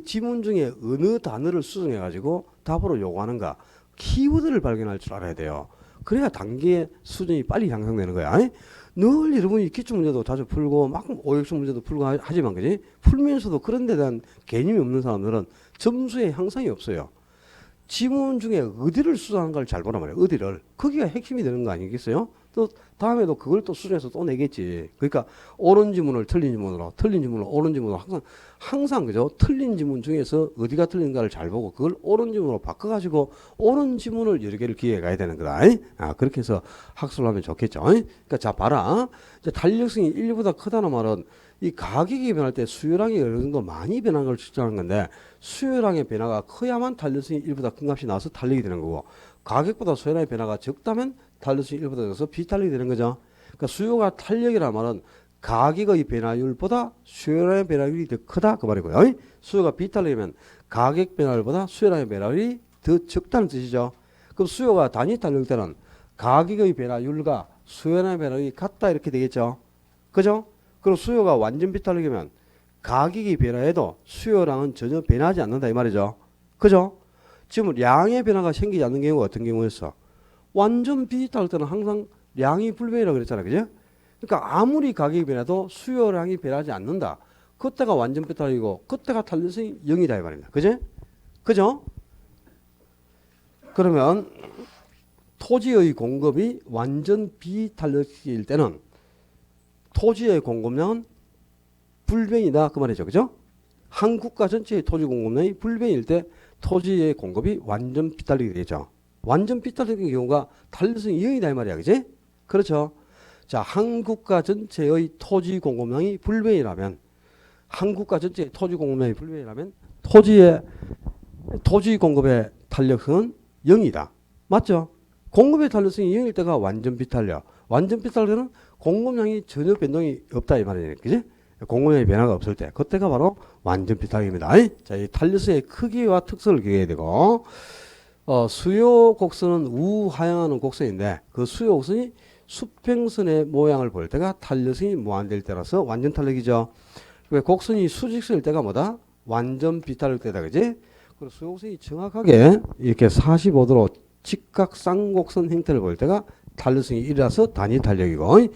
지문 중에 어느 단어를 수정해 가지고 답으로 요구하는가. 키워드를 발견할 줄 알아야 돼요. 그래야 단계 수준이 빨리 향상되는 거야. 아니? 늘 여러분이 기출 문제도 자주 풀고 막 오역수 문제도 풀고 하지만 그지? 풀면서도 그런 데 대한 개념이 없는 사람들은 점수의 향상이 없어요. 지문 중에 어디를 수정한가를 잘 보란 말이에요. 어디를. 거기가 핵심이 되는 거 아니겠어요? 또 다음에도 그걸 또 수정해서 또 내겠지. 그러니까 옳은 지문을 틀린 지문으로, 틀린 지문을 옳은 지문으로 항상 그죠? 틀린 지문 중에서 어디가 틀린가를 잘 보고 그걸 옳은 지문으로 바꿔가지고 옳은 지문을 여러 개를 기회해 가야 되는 거다. 그렇게 해서 학습을 하면 좋겠죠. 그러니까 자 봐라. 이제 탄력성이 1보다 크다는 말은 이 가격이 변할 때 수요량이 어느 정도 많이 변한 걸 측정하는 건데 수요량의 변화가 커야만 탄력성이 1보다 큰 값이 나와서 탄력이 되는 거고 가격보다 수요량의 변화가 적다면 탄력성이 1보다 적어서 비탄력이 되는 거죠. 그러니까 수요가 탄력이라는 말은 가격의 변화율보다 수요량의 변화율이 더 크다 그 말이고요. 수요가 비탄력이면 가격 변화율보다 수요량의 변화율이 더 적다는 뜻이죠. 그럼 수요가 단위 탄력일 때는 가격의 변화율과 수요량의 변화율이 같다 이렇게 되겠죠. 그죠? 그럼 수요가 완전 비탄력이면 가격이 변화해도 수요량은 전혀 변하지 않는다 이 말이죠. 그죠? 지금 양의 변화가 생기지 않는 경우가 어떤 경우였어? 완전 비탄력 때는 항상 양이 불변이라고 그랬잖아. 그죠? 그러니까 아무리 가격이 변해도 수요량이 변하지 않는다. 그때가 완전 비탄력이고 그때가 탄력성이 0이다 이 말입니다. 그지? 그죠? 그러면 토지의 공급이 완전 비탄력일 때는 토지의 공급량은 불변이다 그 말이죠. 그죠? 한 국가 전체의 토지 공급량이 불변일 때 토지의 공급이 완전 비탄력이 되죠. 완전 비탄력인 경우가 탄력성이 0이다 이 말이야. 그지? 그렇죠? 자, 한 국가 전체의 토지 공급량이 불변이라면 한 국가 전체의 토지 공급량이 불변이라면 토지 공급의 탄력성은 0이다. 맞죠? 공급의 탄력성이 0일 때가 완전 비탄력. 완전 비탄력은 공급량이 전혀 변동이 없다 이 말이에요. 그지? 공급량의 변화가 없을 때 그때가 바로 완전 비탄력입니다. 자, 이 탄력성의 크기와 특성을 기억해야 되고 수요 곡선은 우하향하는 곡선인데 그 수요 곡선이 수평선의 모양을 볼 때가 탄력성이 무한될 때라서 완전 탄력이죠. 왜 곡선이 수직선일 때가 뭐다? 완전 비탄력 때다. 그지? 그리고 수요 곡선이 정확하게 이렇게 45도로 직각 쌍곡선 형태를 볼 때가 탄력성이 1이라서 단위 탄력이고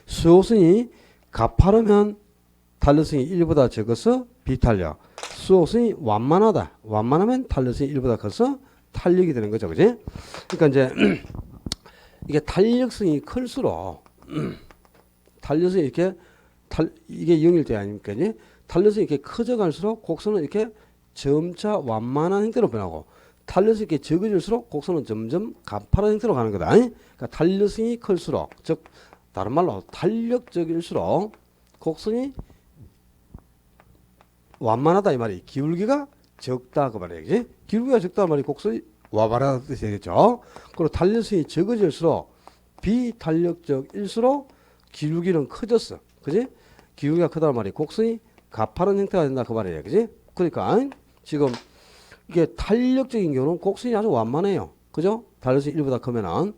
수요 곡선이 가파르면 탄력성이 1보다 적어서 비탄력. 수요 곡선이 완만하면 탄력성이 1보다 커서 탄력이 되는 거죠. 그지? 그러니까 이제 이게 탄력성이 클수록 탄력성이 이렇게 이게 0일 때 아닙니까? 탄력성이 이렇게 커져갈수록 곡선은 이렇게 점차 완만한 형태로 변하고 탄력성이 이렇게 적어질수록 곡선은 점점 가파른 형태로 가는 거다. 그러니까 탄력성이 클수록 즉 다른 말로 탄력적일수록 곡선이 완만하다 이 말이 기울기가 적다 그 말이에요. 그지? 기울기가 적다 말이 곡선이 완만하다는 뜻이 되겠죠. 그리고 탄력성이 적어질수록 비탄력적일수록 기울기는 커졌어. 그지? 기울기가 크다는 말이 곡선이 가파른 형태가 된다 그 말이에요. 그지? 그러니까 지금 이게 탄력적인 경우는 곡선이 아주 완만해요. 그죠? 탄력성이 1보다 크면은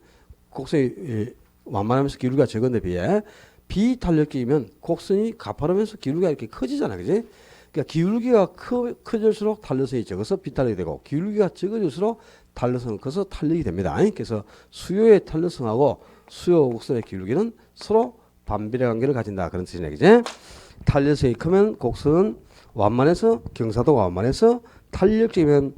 곡선이 완만하면서 기울기가 적은데 비해 비탄력적이면 곡선이 가파르면서 기울기가 이렇게 커지잖아. 그지? 그러니까 기울기가 커질수록 탄력성이 적어서 비탄력이 되고 기울기가 적어질수록 탄력성은 커서 탄력이 됩니다. 그래서 수요의 탄력성하고 수요 곡선의 기울기는 서로 반비례 관계를 가진다. 그런 뜻이네. 그지? 탄력성이 크면 곡선은 완만해서 경사도가 완만해서 탄력적이면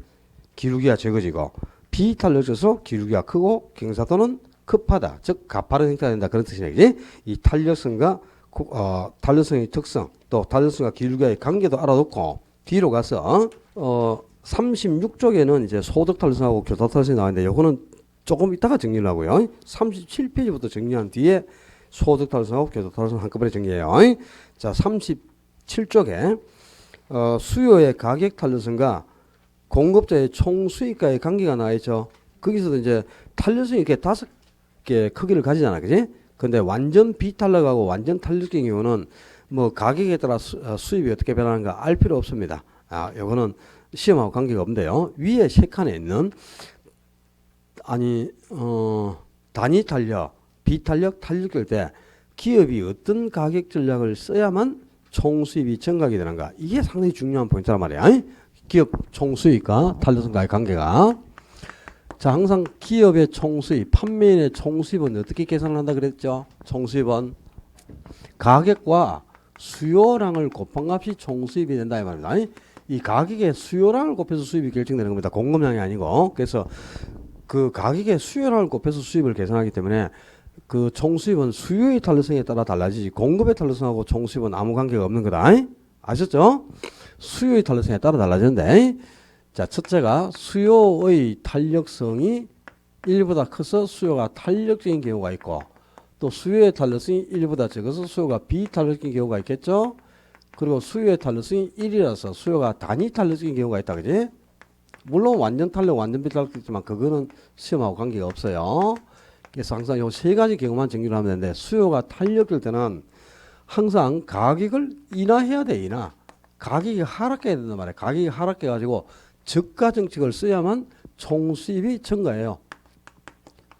기울기가 적어지고 비탄력적일수록 기울기가 크고 경사도는 급하다. 즉 가파른 형태가 된다. 그런 뜻이네. 그지? 이 탄력성과 탄력성의 특성 또 탄력성과 기울기의 관계도 알아놓고 뒤로 가서 36쪽에는 이제 소득 탄력성하고 교토 탄력성이 나왔는데 이거는 조금 이따가 정리를 하고요. 37페이지부터 정리한 뒤에 소득 탄력성하고 교토 탄력성 한꺼번에 정리해요. 자, 37쪽에 수요의 가격 탄력성과 공급자의 총 수익과의 관계가 나와 있죠. 거기서도 이제 탄력성이 이렇게 5개 크기를 가지잖아. 그지? 근데 완전 비탄력하고 완전 탄력적인 경우는 뭐 가격에 따라 수입이 어떻게 변하는가 알 필요 없습니다. 요거는 시험하고 관계가 없는데요. 위에 세 칸에 있는 단위 탄력, 비탄력, 탄력일 때 기업이 어떤 가격 전략을 써야만 총 수입이 증가하게 되는가. 이게 상당히 중요한 포인트란 말이야. 기업 총 수입과 탄력성과의 관계가. 자, 항상 기업의 총 수입, 판매인의 총 수입은 어떻게 계산을 한다 그랬죠? 총 수입은 가격과 수요량을 곱한 값이 총 수입이 된다 이 말입니다. 이 가격의 수요량을 곱해서 수입이 결정되는 겁니다. 공급량이 아니고. 그래서 그 가격의 수요량을 곱해서 수입을 계산하기 때문에 그 총 수입은 수요의 탄력성에 따라 달라지지 공급의 탄력성하고 총 수입은 아무 관계가 없는 거다. 아셨죠? 수요의 탄력성에 따라 달라지는데 자, 첫째가 수요의 탄력성이 1보다 커서 수요가 탄력적인 경우가 있고 또 수요의 탄력성이 1보다 적어서 수요가 비탄력적인 경우가 있겠죠. 그리고 수요의 탄력성이 1이라서 수요가 단위 탄력적인 경우가 있다. 그지? 물론 완전 탄력, 완전 비탄력이지만 그거는 시험하고 관계가 없어요. 그래서 항상 이 세 가지 경우만 정리를 하면 되는데 수요가 탄력될 때는 항상 가격을 인하해야 돼. 인하. 가격이 하락해야 된단 말이에요. 가격이 하락해가지고 저가 정책을 써야만 총 수입이 증가해요.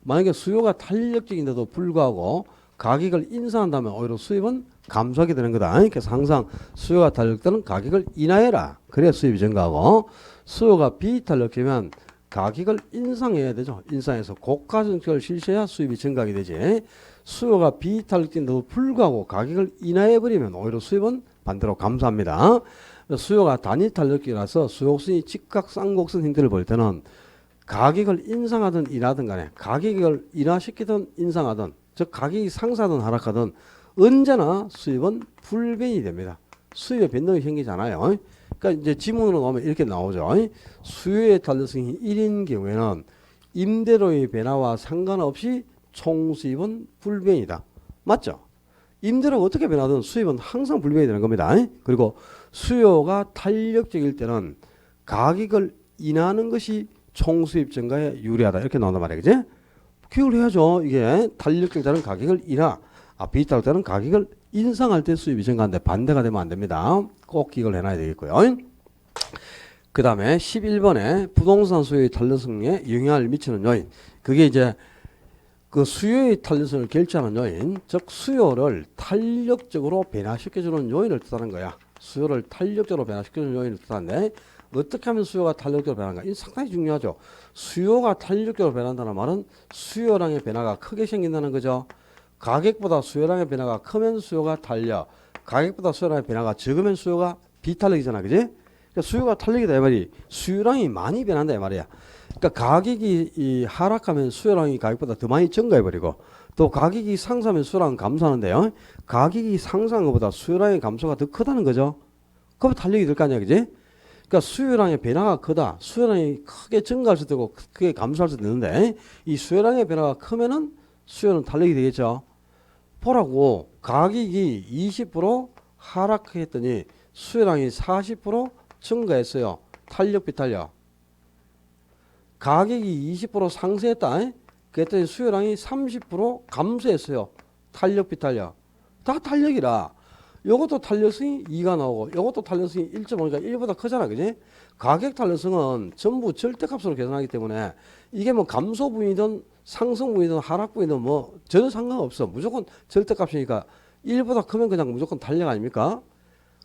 만약에 수요가 탄력적인데도 불구하고 가격을 인상한다면 오히려 수입은 감소하게 되는 거다. 그래서 항상 수요가 탄력되는 가격을 인하해라. 그래야 수입이 증가하고 수요가 비탄력되면 가격을 인상해야 되죠. 인상해서 고가 정책을 실시해야 수입이 증가하게 되지. 수요가 비탄력된데도 불구하고 가격을 인하해버리면 오히려 수입은 반대로 감소합니다. 수요가 단위 탄력기라서 수요곡선이 직각 쌍곡선 형태를 볼 때는 가격을 인상하든 인하든 간에 가격을 인하시키든 인상하든 즉 가격이 상승하든 하락하든 언제나 수입은 불변이 됩니다. 수입의 변동이 생기잖아요. 그러니까 이제 지문으로 나오면 이렇게 나오죠. 수요의 탄력성이 1인 경우에는 임대료의 변화와 상관없이 총 수입은 불변이다. 맞죠? 임대료가 어떻게 변하든 수입은 항상 불변이 되는 겁니다. 그리고 수요가 탄력적일 때는 가격을 인하하는 것이 총 수입 증가에 유리하다. 이렇게 나온단 말이에요. 그지? 기억을 해야죠. 이게 탄력적일 때는 가격을 인하, 비슷할 때는 가격을 인상할 때 수입이 증가하는데 반대가 되면 안 됩니다. 꼭 기억을 해놔야 되겠고요. 그 다음에 11번에 부동산 수요의 탄력성에 영향을 미치는 요인. 그게 이제 그 수요의 탄력성을 결정하는 요인, 즉 수요를 탄력적으로 변화시켜주는 요인을 뜻하는 거야. 수요를 탄력적으로 변화시켜주는 요인을 뜻하는데 어떻게 하면 수요가 탄력적으로 변하는가? 이게 상당히 중요하죠. 수요가 탄력적으로 변한다는 말은 수요량의 변화가 크게 생긴다는 거죠. 가격보다 수요량의 변화가 크면 수요가 탄력, 가격보다 수요량의 변화가 적으면 수요가 비탄력이잖아. 그지? 그러니까 수요가 탄력이다 이 말이 수요량이 많이 변한다 이 말이야. 그러니까 가격이 하락하면 수요량이 가격보다 더 많이 증가해버리고 또 가격이 상승하면 수요량은 감소하는데요. 가격이 상승한 것보다 수요량의 감소가 더 크다는 거죠. 그럼 탄력이 될 거 아니야. 그지? 그러니까 수요량의 변화가 크다. 수요량이 크게 증가할 수도 있고 크게 감소할 수도 있는데 이 수요량의 변화가 크면은 수요는 탄력이 되겠죠. 보라고 가격이 20% 하락했더니 수요량이 40% 증가했어요. 탄력 비탄력. 가격이 20% 상승했다. 그랬더니 수요량이 30% 감소했어요. 탄력 비탄력. 다 탄력이라. 요것도 탄력성이 2가 나오고 요것도 탄력성이 1.5니까 1보다 크잖아. 그지? 가격 탄력성은 전부 절대값으로 계산하기 때문에 이게 뭐 감소 부위든 상승 부위든 하락 부위든 뭐 전혀 상관없어. 무조건 절대값이니까 1보다 크면 그냥 무조건 탄력 아닙니까?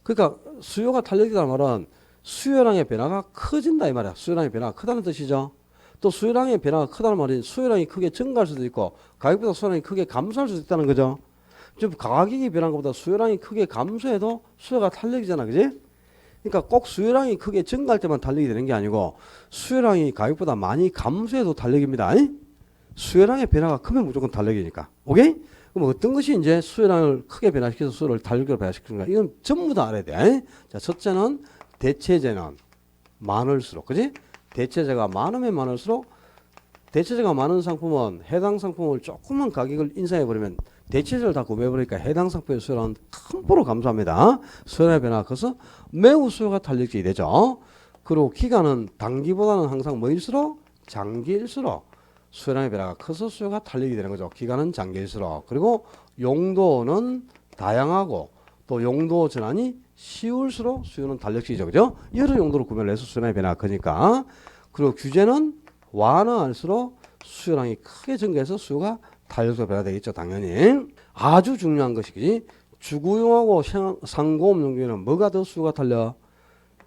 그러니까 수요가 탄력이라는 말은 수요량의 변화가 커진다 이 말이야. 수요량의 변화가 크다는 뜻이죠. 또 수요량의 변화가 크다는 말은 수요량이 크게 증가할 수도 있고 가격보다 수요량이 크게 감소할 수도 있다는 거죠. 좀 가격이 변한 것보다 수요량이 크게 감소해도 수요가 탄력이잖아. 그지? 그러니까 꼭 수요량이 크게 증가할 때만 탄력이 되는 게 아니고 수요량이 가격보다 많이 감소해도 탄력입니다. 수요량의 변화가 크면 무조건 탄력이니까. 오케이? 그럼 어떤 것이 이제 수요량을 크게 변화시켜서 수요를 탄력으로 변화시키는가? 이건 전부 다 알아야 돼. 자, 첫째는 대체재는 많을수록, 그지? 대체재가 많으면 많을수록 대체재가 많은 상품은 해당 상품을 조금만 가격을 인상해버리면 대체재를 다 구매해버리니까 해당 상품의 수요량은 큰 폭으로 감소합니다. 수요량의 변화가 커서 매우 수요가 탄력적이 되죠. 그리고 기간은 단기보다는 항상 뭐일수록 장기일수록 수요량의 변화가 커서 수요가 탄력이 되는 거죠. 기간은 장기일수록. 그리고 용도는 다양하고 또 용도 전환이 쉬울수록 수요는 탄력적이죠. 그죠? 여러 용도로 구매를 해서 수요량의 변화가 크니까. 그리고 규제는 완화할수록 수요량이 크게 증가해서 수요가 탄력적으로 변화되겠죠. 당연히. 아주 중요한 것이지. 주구용하고 상공업용 중에는 뭐가 더 수요가 탄력?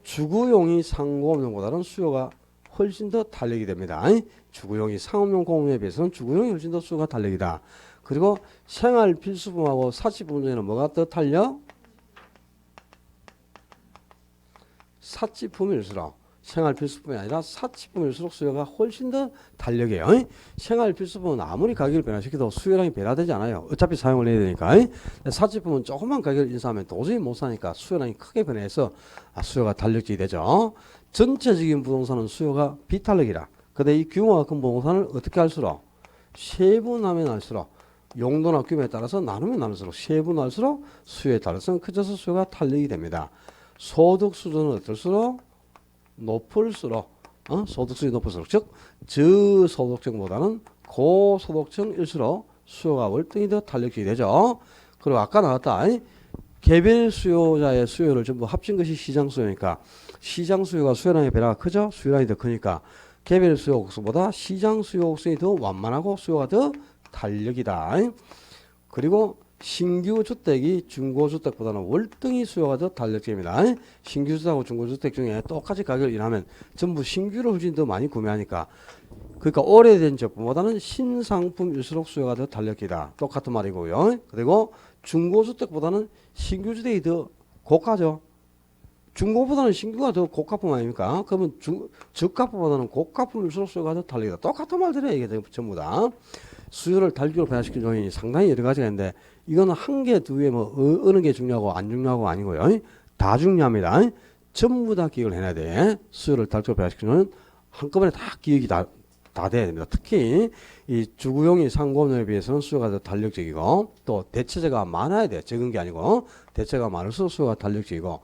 주구용이 상공업용보다는 수요가 훨씬 더 탄력이 됩니다. 주구용이 상업용 공업용에 비해서는 주구용이 훨씬 더 수요가 탄력이다. 그리고 생활 필수품하고 사치품 중에는 뭐가 더 탄력? 사치품일수록 생활 필수품이 아니라 사치품일수록 수요가 훨씬 더 탄력이에요. 생활 필수품은 아무리 가격을 변화시켜도 수요량이 변화되지 않아요. 어차피 사용을 해야 되니까. 사치품은 조금만 가격을 인상하면 도저히 못 사니까 수요량이 크게 변해서 수요가 탄력적이 되죠. 전체적인 부동산은 수요가 비탄력이라. 근데 이 규모가 큰 부동산을 어떻게 할수록 세분하면 할수록 용도나 규모에 따라서 나누면 나눌수록 세분할수록 수요의 탄력성은 커져서 수요가 탄력이 됩니다. 소득 수준은 어떨수록 높을수록 소득 수준이 높을수록 즉 저소득층보다는 고소득층일수록 수요가 월등히 더 탄력적이 되죠. 그리고 아까 나왔다 개별 수요자의 수요를 전부 합친 것이 시장 수요니까 시장 수요가 수요량의 변화가 크죠. 수요량이 더 크니까 개별 수요 곡선보다 시장 수요 곡선이 더 완만하고 수요가 더 탄력이다. 그리고 신규 주택이 중고주택보다는 월등히 수요가 더 탄력적입니다. 신규 주택하고 중고주택 중에 똑같이 가격을 인하면 전부 신규를 훨씬 더 많이 구매하니까 그러니까 오래된 제품보다는 신상품일수록 수요가 더 탄력적이다. 똑같은 말이고요. 그리고 중고주택보다는 신규주택이 더 고가죠. 중고보다는 신규가 더 고가품 아닙니까? 그러면 저가품보다는 고가품일수록 수요가 더 달리다. 똑같은 말들이에요. 이게 전부 다. 수요를 달기로 변화시키는 요인이 상당히 여러 가지가 있는데 이거는 한 개, 두 개, 뭐 어느 게 중요하고 안 중요하고 아니고요. 다 중요합니다. 전부 다 기억을 해놔야 돼. 수요를 달기로 변화시키는 요인은 한꺼번에 다 기억이 다 돼야 됩니다. 특히 이 주구용이 상고업에 비해서는 수요가 더 탄력적이고 또 대체재가 많아야 돼. 적은 게 아니고 대체가 많을수록 수요가 탄력적이고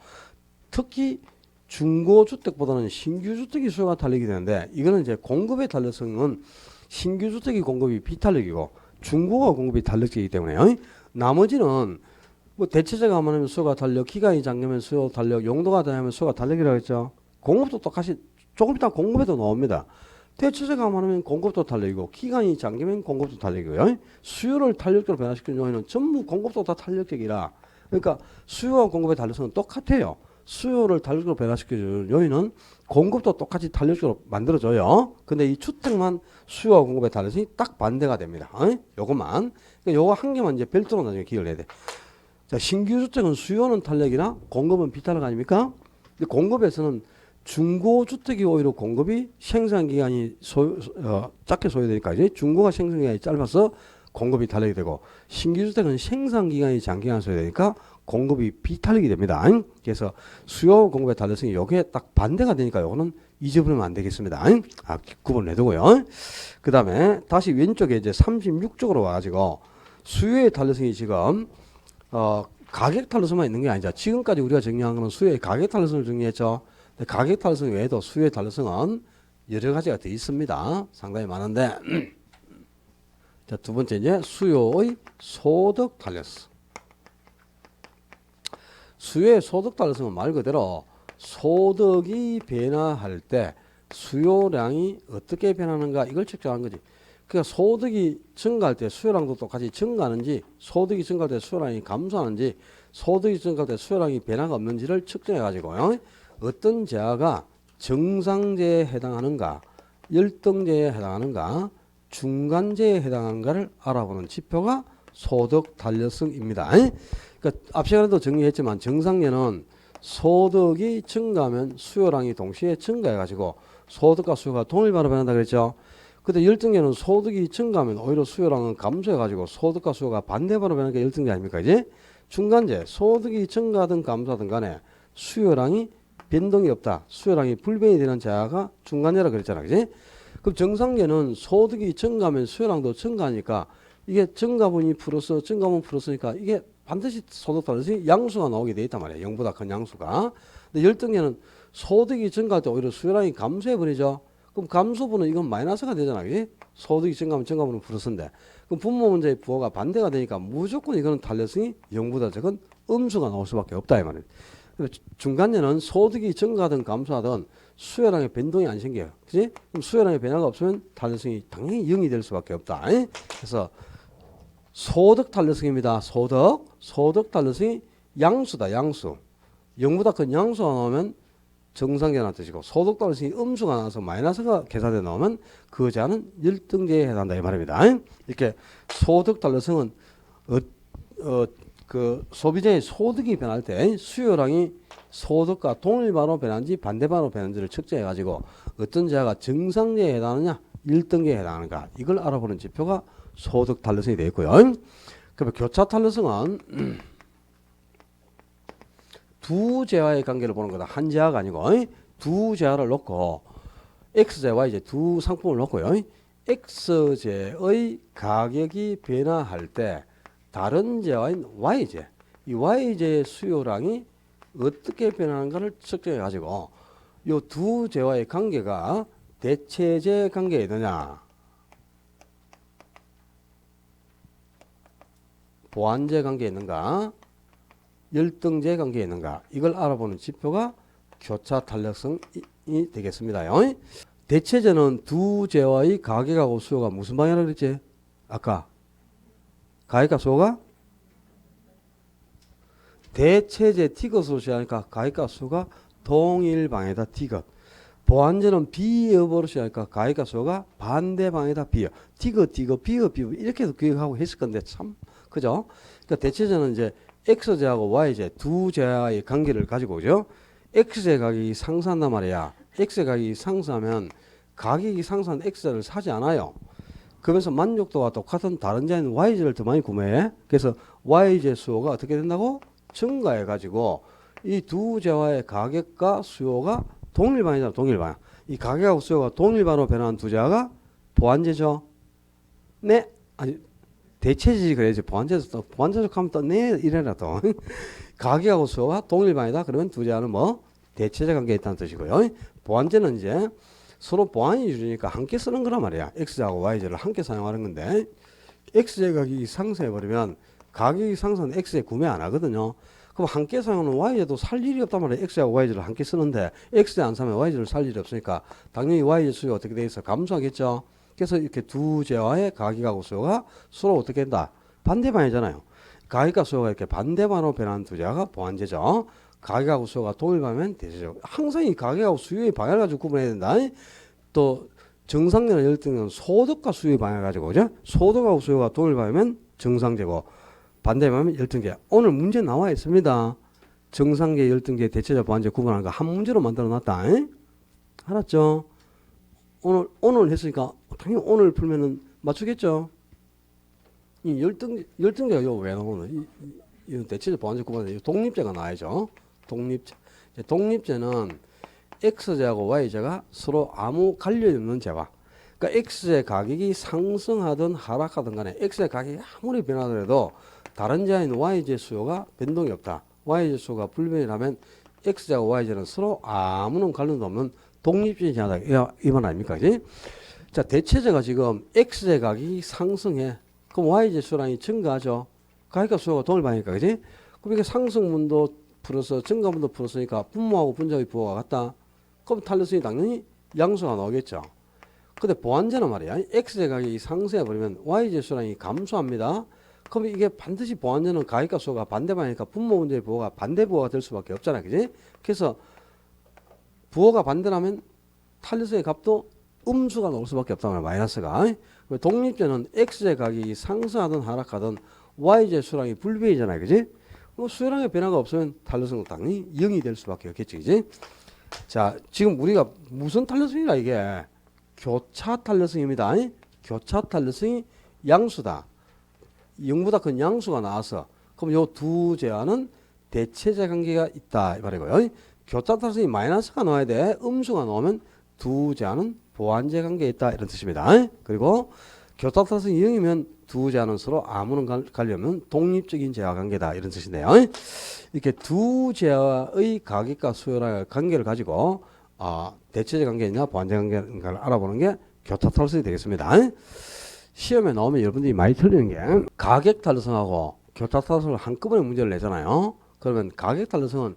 특히 중고주택보다는 신규주택이 수요가 탄력이 되는데 이거는 이제 공급의 탄력성은 신규주택이 공급이 비탄력이고 중고가 공급이 탄력적이기 때문에 나머지는 뭐 대체재가 많으면 수요가 탄력, 기간이 장기면 수요 탄력, 용도가 다양하면 수요가 탄력이라고 했죠. 공급도 똑같이 조금 이따 공급에도 나옵니다. 대체재가 많으면 공급도 탄력이고 기간이 장기면 공급도 탄력이고요. 수요를 탄력적으로 변화시키는 요인은 전부 공급도 다 탄력적이라 그러니까 수요와 공급의 탄력성은 똑같아요. 수요를 탄력적으로 변화시키는 요인은 공급도 똑같이 탄력적으로 만들어줘요. 근데 이 주택만 수요와 공급의 탄력성이 딱 반대가 됩니다. 요것만. 그러니까 요거 한 개만 이제 별도로 나중에 기억을 해야 돼. 자, 신규 주택은 수요는 탄력이나 공급은 비탄력 아닙니까? 근데 공급에서는 중고주택이 오히려 공급이 생산기간이 작게 소요되니까 이제 중고가 생산기간이 짧아서 공급이 탄력이 되고 신규주택은 생산기간이 장기간 소요되니까 공급이 비탄력이 됩니다. 그래서 수요 공급의 탄력성이 여기에 딱 반대가 되니까 요거는 잊어버리면 안 되겠습니다. 구분을 해두고요. 그 다음에 다시 왼쪽에 이제 36쪽으로 와가지고 수요의 탄력성이 지금 가격 탄력성만 있는 게 아니죠. 지금까지 우리가 정리한 거는 수요의 가격 탄력성을 정리했죠. 근데 가격 탄력성 외에도 수요의 탄력성은 여러 가지가 더 있습니다. 상당히 많은데 자, 두 번째 이제 수요의 소득 탄력성. 수요의 소득 탄력성은 말 그대로 소득이 변화할 때 수요량이 어떻게 변하는가 이걸 측정하는 거지. 그러니까 소득이 증가할 때 수요량도 똑같이 증가하는지 소득이 증가할 때 수요량이 감소하는지 소득이 증가할 때 수요량이 변화가 없는지를 측정해 가지고요. 어떤 재화가 정상재에 해당하는가 열등재에 해당하는가 중간재에 해당하는가를 알아보는 지표가 소득 탄력성입니다. 그러니까 앞 시간에도 정리했지만 정상재는 소득이 증가하면 수요량이 동시에 증가해가지고 소득과 수요가 동일반으로 변한다 그랬죠. 근데 열등재는 소득이 증가하면 오히려 수요량은 감소해가지고 소득과 수요가 반대반으로 변하는 게 열등재 아닙니까? 이제 중간재 소득이 증가하든 감소하든 간에 수요량이 변동이 없다. 수요량이 불변이 되는 재화가 중간재라 그랬잖아. 그지? 그럼 정상재는 소득이 증가하면 수요량도 증가하니까 이게 증가분이 플러스 증가분 플러스니까 이게 반드시 소득 탄력성이 양수가 나오게 돼 있단 말이에요. 0보다 큰 양수가. 근데 열등재는 소득이 증가할 때 오히려 수요량이 감소해버리죠. 그럼 감소분은 이건 마이너스가 되잖아. 그지? 소득이 증가하면 증가분은 플러스인데. 그럼 분모 문제의 부호가 반대가 되니까 무조건 이거는 탄력성이 0보다 적은 음수가 나올 수밖에 없다 이 말이에요. 중간재는 소득이 증가하든 감소하든 수요량의 변동이 안 생겨요. 그지? 그럼 수요량의 변화가 없으면 탄력성이 당연히 0이 될 수밖에 없다. 그래서 소득 탄력성입니다. 소득 탄력성이 양수다. 양수. 0보다 큰 양수가 나오면 정상재라는 뜻이고 소득 탄력성이 음수가 나와서 마이너스가 계산돼 나오면 그 재화는 열등재에 해당한다 이 말입니다. 이렇게 소득 탄력성은 그 소비자의 소득이 변할 때 수요량이 소득과 동일반으로 변하는지 반대반으로 변하는지를 측정해 가지고 어떤 재화가 정상재에 해당하느냐 일등재에 해당하는가 이걸 알아보는 지표가 소득 탄력성이 되겠고요. 그러면 교차 탄력성은 두 재화의 관계를 보는 거다. 한 재화가 아니고 두 재화를 놓고 X재와 이제 두 상품을 놓고요. X재의 가격이 변화할 때 다른 재화인 Y재, 이 Y재의 수요량이 어떻게 변하는가를 측정해 가지고 이 두 재화의 관계가 대체재 관계에 있느냐 보완재 관계에 있는가 열등재 관계에 있는가 이걸 알아보는 지표가 교차 탄력성이 되겠습니다. 대체재는 두 재화의 가격하고 수요가 무슨 방향이라고 그랬지? 아까 가격과 수요가 대체재 T것으로 시하니까 가격과 수요가 동일 방향이다. T것. 보완재는 B업으로 시하니까 가격과 수요가 반대 방향이다. B업. T것, T것, B업, B업 이렇게 해서 기억하고 했을 건데 참 그죠? 그러니까 대체재는 이제 X제하고 Y제 두 제의 관계를 가지고 오죠. X제 가격이 상승한단 말이야. X제 가격이 상승하면 가격이 상승한 X제를 사지 않아요. 그러면서 만족도가 똑같은 다른 제는 Y제를 더 많이 구매해. 그래서 Y제 수요가 어떻게 된다고? 증가해 가지고 이 두 제와의 가격과 수요가 동일반이잖아. 동일반. 이 가격하고 수요가 동일반으로 변한 두 제가 보완제죠. 네. 아니 대체지 그래야지. 보완제적 하면 또 네 이래라 또. 가격하고 수요가 동일반이다. 그러면 두 제와는 뭐 대체적 관계에 있다는 뜻이고요. 보완제는 이제 서로 보완이 이루니까 함께 쓰는 거란 말이야. X제하고 Y제를 함께 사용하는 건데 X제 가격이 상승해버리면 가격이 상승한 X제 구매 안 하거든요. 그럼 함께 사용하는 Y제도 살 일이 없단 말이야. X제하고 Y제를 함께 쓰는데 X제 안 사면 Y제를 살 일이 없으니까 당연히 Y제 수요가 어떻게 돼 있어? 감소하겠죠. 그래서 이렇게 두 제와의 가격하고 수요가 서로 어떻게 된다? 반대반이잖아요. 가격과 수요가 이렇게 반대반으로 변하는 두 제가 보완제죠. 가격하고 수요가 동일반이면 대체적. 항상 이 가격하고 수요의 방향을 가지고 구분해야 된다. 또 정상계나 열등은 소득과 수요의 방향을 가지고 그죠? 소득하고 수요가 동일반이면 정상제고 반대반이면 열등제. 오늘 문제 나와 있습니다. 정상계, 열등계, 대체적, 보완제 구분하는 거 한 문제로 만들어 놨다. 알았죠? 오늘 했으니까 당연히 오늘 풀면은 맞추겠죠? 이 열등제가 이거 왜 나오는? 이 대체적, 보완제 구분하는 독립제가 나와야죠. 독립제는 X제하고 Y제가 서로 아무 관련이 없는 제와. 그러니까 X제 가격이 상승하든 하락하든 간에 X제 가격이 아무리 변하더라도 다른 제인 Y제 수요가 변동이 없다. Y제 수요가 불변이라면 X제하고 Y제는 서로 아무런 관련도 없는 독립제이다. 이 말 아닙니까? 그지? 자, 대체제가 지금 X제 가격이 상승해. 그럼 Y제 수량이 증가하죠. 가격과 수요가 동일반이니까. 그지? 그럼 이게 상승분도 풀어서 증가분도 풀었으니까 분모하고 분자의 부호가 같다. 그럼 탄력성이 당연히 양수가 나오겠죠. 근데 보완제는 말이야. X제 가격이 상승해버리면 Y제 수량이 감소합니다. 그럼 이게 반드시 보완제는 가격과 수요가 반대반이니까 분모 분자의 부호가 반대 부호가 될 수밖에 없잖아. 그지? 그래서 부호가 반대라면 탄력성의 값도 음수가 나올 수밖에 없단 말이야. 마이너스가. 독립제는 X제 가격이 상승하든 하락하든 Y제 수량이 불변이잖아. 그지? 수요량의 변화가 없으면 탄력성은 당연히 0이 될 수밖에 없겠지. 그지? 자, 지금 우리가 무슨 탄력성이라 이게 교차 탄력성입니다. 교차 탄력성이 양수다. 0보다 큰 양수가 나와서 그럼 요 두 제와는 대체제 관계가 있다 이 말이고요. 교차 탄력성이 마이너스가 나와야 돼. 음수가 나오면 두 제와는 보완제 관계에 있다 이런 뜻입니다. 그리고 교차 탄력성이 0이면 두 제와는 서로 아무런 관련 없는 독립적인 제와 관계다 이런 뜻인데요. 이렇게 두 제와의 가격과 수요량의 관계를 가지고 대체적 관계냐 보완적 관계인가를 알아보는 게 교차 탄력성이 되겠습니다. 시험에 나오면 여러분들이 많이 틀리는 게 가격 탄력성하고 교차 탄력성을 한꺼번에 문제를 내잖아요. 그러면 가격 탄력성은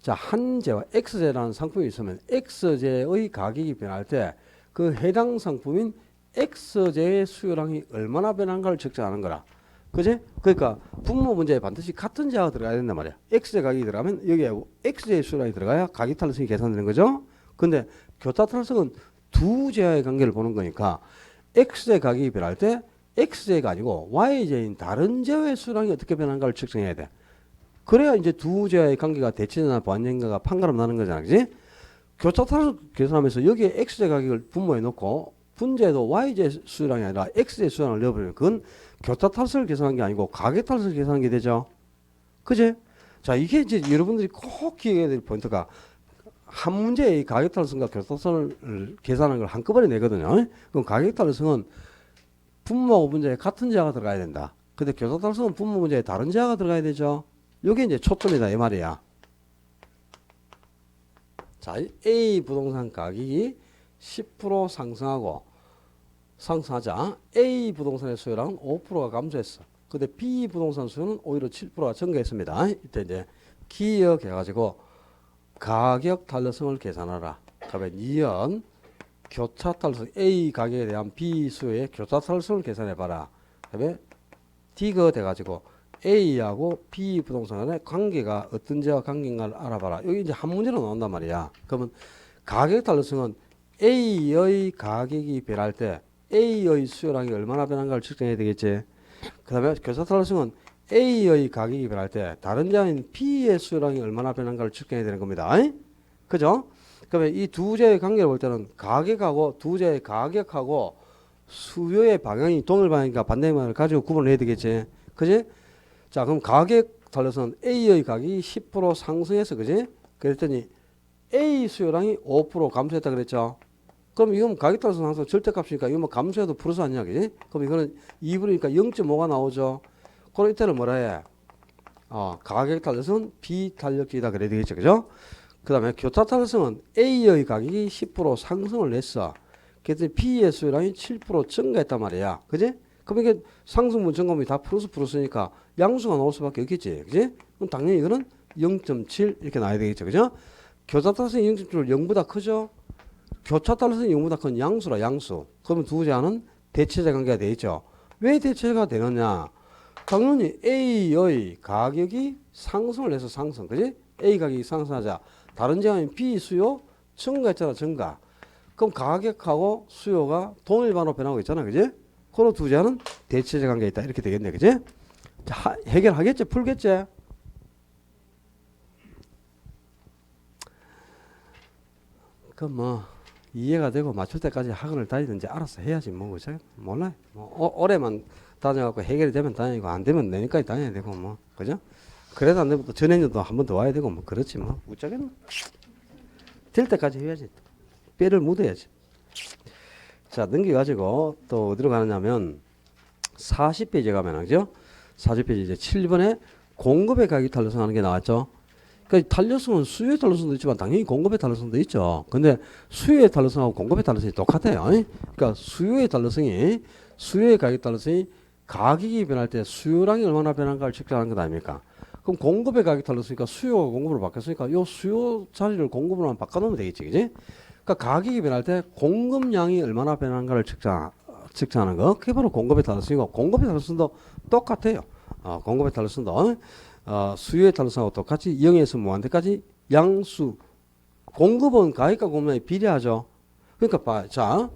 자, 한 제와 X제라는 상품이 있으면 X제의 가격이 변할 때 그 해당 상품인 X제의 수요량이 얼마나 변한가를 측정하는 거라. 그지? 그러니까 분모 문제에 반드시 같은 제가 들어가야 된단 말이야. X제 가격이 들어가면 여기에 X제의 수요량이 들어가야 가격 탄력성이 계산되는 거죠. 근데 교차 탄력성은 두 제와의 관계를 보는 거니까 X제 가격이 변할 때 X제가 아니고 Y제인 다른 제와의 수요량이 어떻게 변한가를 측정해야 돼. 그래야 이제 두 제와의 관계가 대체제나 보완제인가가 판가름 나는 거잖아. 그지? 교차 탄력성 계산하면서 여기에 X제 가격을 분모해 놓고 분제도 Y제 수요량이 아니라 X제 수요량을 넣어버리면 그건 교차 탄력성을 계산한 게 아니고 가격 탄력성을 계산한 게 되죠. 그지? 자, 이게 이제 여러분들이 꼭 기억해야 될 포인트가 한 문제의 가격 탄력성과 교차 탄력성을 계산하는 걸 한꺼번에 내거든요. 그럼 가격 탄력성은 분모하고 분자에 같은 제하가 들어가야 된다. 근데 교차 탄력성은 분모 분자에 다른 제하가 들어가야 되죠. 이게 이제 초점이다 이 말이야. 자, A 부동산 가격이 10% 상승하자 A 부동산의 수요량은 5%가 감소했어. 근데 B 부동산 수요는 오히려 7%가 증가했습니다. 이때 이제 기억해가지고 가격 탄력성을 계산하라. 그다음에 2연 교차 탄력성 A 가격에 대한 B 수요의 교차 탄력성을 계산해봐라. 그다음에 D가 돼가지고 A하고 B 부동산 간의 관계가 어떤 제와 관계인가를 알아봐라. 여기 이제 한 문제로 나온단 말이야. 그러면 가격 탄력성은 A의 가격이 변할 때 A의 수요량이 얼마나 변한가를 측정해야 되겠지. 그 다음에 교차 탄력성은 A의 가격이 변할 때 다른 제한인 B의 수요량이 얼마나 변한가를 측정해야 되는 겁니다. 그죠? 그러면 이 두 제의 관계를 볼 때는 가격하고 두 제의 가격하고 수요의 방향이 동일 방향이니까 반대 방향을 가지고 구분을 해야 되겠지. 그지? 자, 그럼 가격 달러서는 A의 가격이 10% 상승해서, 그지? 그랬더니 A 수요량이 5% 감소했다 그랬죠. 그럼 이건 가격 달러서는 항상 절대값이니까 이거 뭐 감소해도 플러스 아니야, 그지? 그럼 이거는 2분이니까 0.5가 나오죠. 그럼 이때는 뭐라 해? 가격 달러서는 비탄력적이다 그래야 되겠죠, 그죠? 그 다음에 교차 달러성은 A의 가격이 10% 상승을 냈어. 그랬더니 B의 수요량이 7% 증가했단 말이야. 그지? 그럼 이게 상승분 증가분이 다 플러스니까 양수가 나올 수밖에 없겠지. 그지? 그럼 당연히 이거는 0.7 이렇게 나와야 되겠죠. 그죠? 교차 달러성이 0.7은 0보다 크죠? 교차 달러성이 0보다 큰 양수라, 양수. 그러면 두 제한은 대체제 관계가 되겠죠. 왜 대체가 되느냐? 당연히 A의 가격이 상승을 해서 상승. 그지? A 가격이 상승하자. 다른 제한인 B 수요 증가했잖아, 증가. 그럼 가격하고 수요가 동일반으로 변하고 있잖아, 그지? 그런 두 제한은 대체제 관계에 있다. 이렇게 되겠네, 그지? 자, 해결하겠지? 풀겠지? 그럼 뭐, 이해가 되고 맞출 때까지 학원을 다니든지 알아서 해야지, 뭐, 그죠? 몰라. 뭐, 올해만 다녀갖고 해결이 되면 다니고, 안 되면 내년까지 다녀야 되고, 뭐, 그죠? 그래도 안 되면 또 전해년도 한 번 더 와야 되고, 뭐, 그렇지, 뭐. 어쩌겠노? 될 때까지 해야지. 뼈를 묻어야지. 자, 넘겨가지고 또 어디로 가느냐면 40페이지에 가면, 그죠? 40페이지 이제 7번에 공급의 가격 탄력성 하는 게 나왔죠. 그러니까 탄력성은 수요의 탄력성도 있지만 당연히 공급의 탄력성도 있죠. 근데 수요의 탄력성하고 공급의 탄력성이 똑같아요. 그러니까 수요의 탄력성이, 수요의 가격 탄력성이 가격이 변할 때 수요량이 얼마나 변한가를 측정하는 것 아닙니까? 그럼 공급의 가격 달랐으니까 수요가 공급으로 바뀌었으니까 이 수요 자리를 공급으로만 바꿔놓으면 되겠지, 그지? 그러니까 가격이 변할 때 공급량이 얼마나 변한가를 측정하는 거, 그게 바로 공급의 달랐으니까 공급의 달랐음도 똑같아요. 공급의 달랐음도 수요의 달랐음하고 똑같이 0에서 무한대까지 양수. 공급은 가격과 공급량이 비례하죠. 그러니까 자,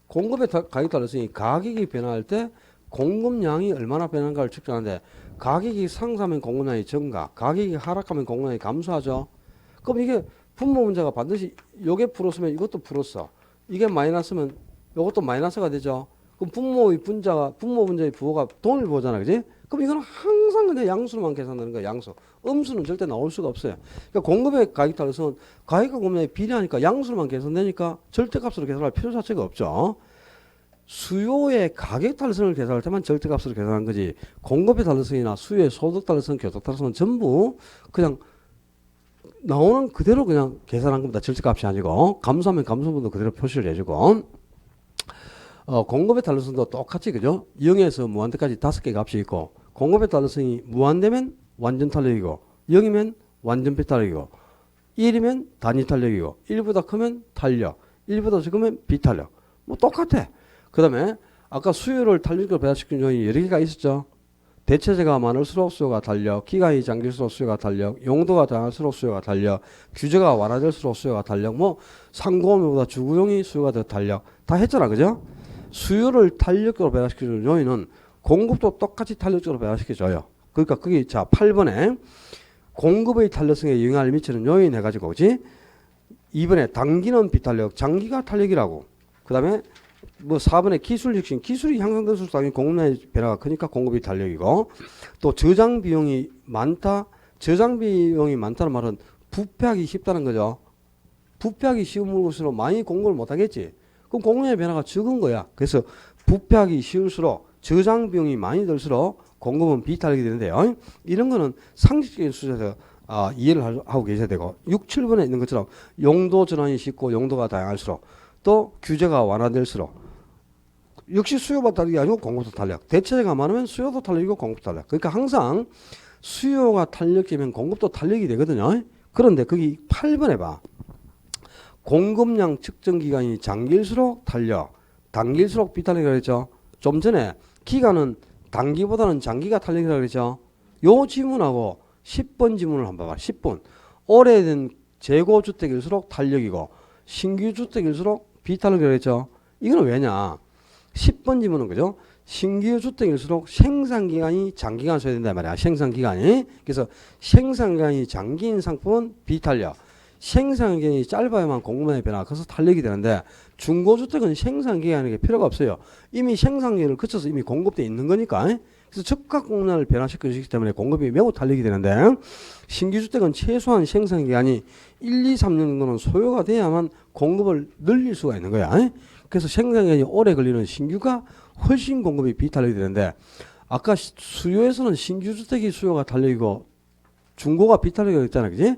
공급의 가격 달랐으니 가격이 변할 때 공급량이 얼마나 변한가를 측정하는데 가격이 상승하면 공급량이 증가, 가격이 하락하면 공급량이 감소하죠. 그럼 이게 분모 문제가 반드시 요게 플러스면 이것도 플러스, 이게 마이너스면 이것도 마이너스가 되죠. 그럼 분모 문제의 부호가 동일부호잖아, 그지? 그럼 이거는 항상 그냥 양수로만 계산하는 거야, 양수. 음수는 절대 나올 수가 없어요. 그러니까 공급의 가격 달러서는 가격과 공급량이 비례하니까 양수로만 계산되니까 절대값으로 계산할 필요 자체가 없죠. 수요의 가격 달성을 계산할 때만 절대값으로 계산한 거지, 공급의 달성이나 수요의 소득 달성, 교통 달성은 전부 그냥 나오는 그대로 그냥 계산한 겁니다. 절대값이 아니고. 감소하면 감소분도 그대로 표시를 해주고, 공급의 달성도 똑같이, 그죠? 0에서 무한대까지 5개 값이 있고, 공급의 달성이 무한대면 완전 탄력이고, 0이면 완전 비탄력이고, 1이면 단위 탄력이고, 1보다 크면 탄력, 1보다 적으면 비탄력. 뭐 똑같아. 그 다음에 아까 수요를 탄력으로 배달시키는 요인이 여러 개가 있었죠. 대체재가 많을수록 수요가 탄력, 기간이 장길수록 수요가 탄력, 용도가 다양할수록 수요가 탄력, 규제가 완화될수록 수요가 탄력, 뭐 상공업보다 주구용이 수요가 더 탄력, 다 했잖아, 그죠? 수요를 탄력적으로 배달시키는 요인은 공급도 똑같이 탄력적으로 배달시켜줘요. 그러니까 거기 자 8번에 공급의 탄력성에 영향을 미치는 요인 해가지고, 그지? 2번에 단기는 비탄력, 장기가 탄력이라고. 그 다음에 뭐 4번에 기술 혁신, 기술이 향상될수록 당연히 공급량의 변화가 크니까 공급이 탄력이고, 또 저장 비용이 많다. 저장 비용이 많다는 말은 부패하기 쉽다는 거죠. 부패하기 쉬운 물건일수록 많이 공급을 못 하겠지. 그럼 공급량의 변화가 적은 거야. 그래서 부패하기 쉬울수록 저장 비용이 많이 들수록 공급은 비탄력이 되는데요. 이런 거는 상식적인 수준에서 이해를 하고 계셔야 되고, 6, 7번에 있는 것처럼 용도 전환이 쉽고 용도가 다양할수록, 또 규제가 완화될수록 역시 수요가 탄력이 아니고 공급도 탄력. 대체재가 많으면 수요도 탄력이고 공급도 탄력. 그러니까 항상 수요가 탄력이면 공급도 탄력이 되거든요. 그런데 거기 8번에 봐. 공급량 측정 기간이 장길수록 탄력, 단길수록 비탄력이라고 했죠. 좀 전에 기간은 단기보다는 장기가 탄력이라고 그랬죠. 요 지문하고 10번 지문을 한번 봐봐. 10번. 오래된 재고주택일수록 탄력이고 신규주택일수록 비탄력이라고 했죠. 이거는 왜냐? 10번 지문은, 그죠? 신규 주택일수록 생산기간이 장기간 소요된단 말이야. 생산기간이. 그래서 생산기간이 장기인 상품은 비탄력. 생산기간이 짧아야만 공급량의 변화가 커서 탄력이 되는데 중고주택은 생산기간이 필요가 없어요. 이미 생산기간을 거쳐서 이미 공급되어 있는 거니까. 그래서 즉각 공급량을 변화시켜주기 때문에 공급이 매우 탄력이 되는데 신규주택은 최소한 생산기간이 1, 2, 3년 정도는 소요가 돼야만 공급을 늘릴 수가 있는 거야. 그래서 생산기간이 오래 걸리는 신규가 훨씬 공급이 비탄력이 되는데 아까 수요에서는 신규주택이 수요가 탄력이고 중고가 비탄력이라고 했잖아. 그지?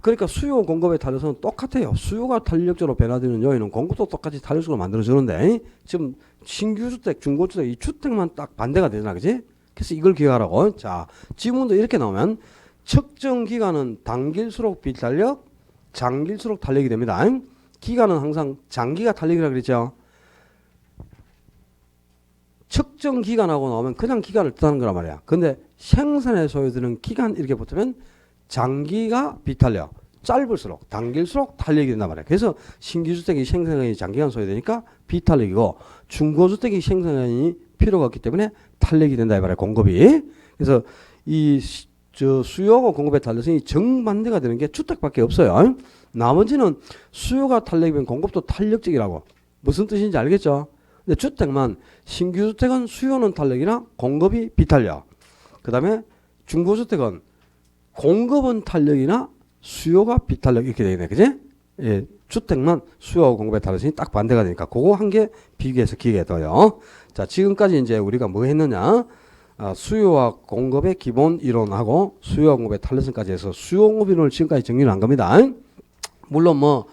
그러니까 수요 공급의 탄력성은 똑같아요. 수요가 탄력적으로 변화되는 요인은 공급도 똑같이 탄력적으로 만들어주는데 지금 신규주택, 중고주택 이 주택만 딱 반대가 되잖아. 그지? 그래서 이걸 기억하라고. 자, 지문도 이렇게 나오면 측정 기간은 단길수록 비탄력, 장길수록 탄력이 됩니다. 기간은 항상 장기가 탄력이라고 그랬죠. 측정 기간하고 나오면 그냥 기간을 뜻하는 거란 말이야. 근데 생산에 소요되는 기간 이렇게 붙으면 장기가 비탄력, 짧을수록 단길수록 탄력이 된단 말이야. 그래서 신규주택이 생산량이 장기간 소요되니까 비탄력이고 중고주택이 생산량이 필요가 없기 때문에 탄력이 된다 이 말이야. 공급이. 그래서 이 수요하고 공급의 탄력성이 정반대가 되는 게 주택밖에 없어요. 나머지는 수요가 탄력이면 공급도 탄력적이라고. 무슨 뜻인지 알겠죠? 근데 주택만 신규주택은 수요는 탄력이나 공급이 비탄력. 그 다음에 중고주택은 공급은 탄력이나 수요가 비탄력 이렇게 되겠네. 그지? 예, 주택만 수요하고 공급의 탄력성이 딱 반대가 되니까 그거 한 개 비교해서 기억해둬요. 자, 지금까지 이제 우리가 뭐 했느냐? 수요와 공급의 기본 이론하고 수요와 공급의 탄력성까지 해서 수요 공급 이론을 지금까지 정리를 한 겁니다. 물론 뭐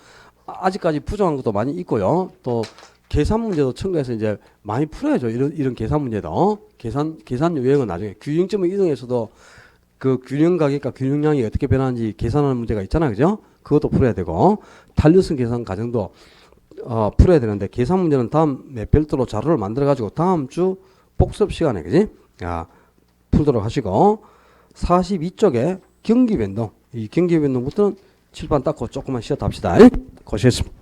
아직까지 부족한 것도 많이 있고요. 또 계산 문제도 첨가해서 이제 많이 풀어야죠. 이런 계산 문제도. 계산 요령은 나중에 균형점을 이동해서도 그 균형 가격과 균형량이 어떻게 변하는지 계산하는 문제가 있잖아. 그죠? 그것도 풀어야 되고, 탄력성 계산 과정도, 풀어야 되는데, 계산 문제는 다음에 별도로 자료를 만들어가지고 다음 주 복습 시간에, 그지? 풀도록 하시고, 42쪽에 경기 변동. 이 경기 변동부터는 칠판 닦고 조금만 쉬었다 합시다. 고생했습니다.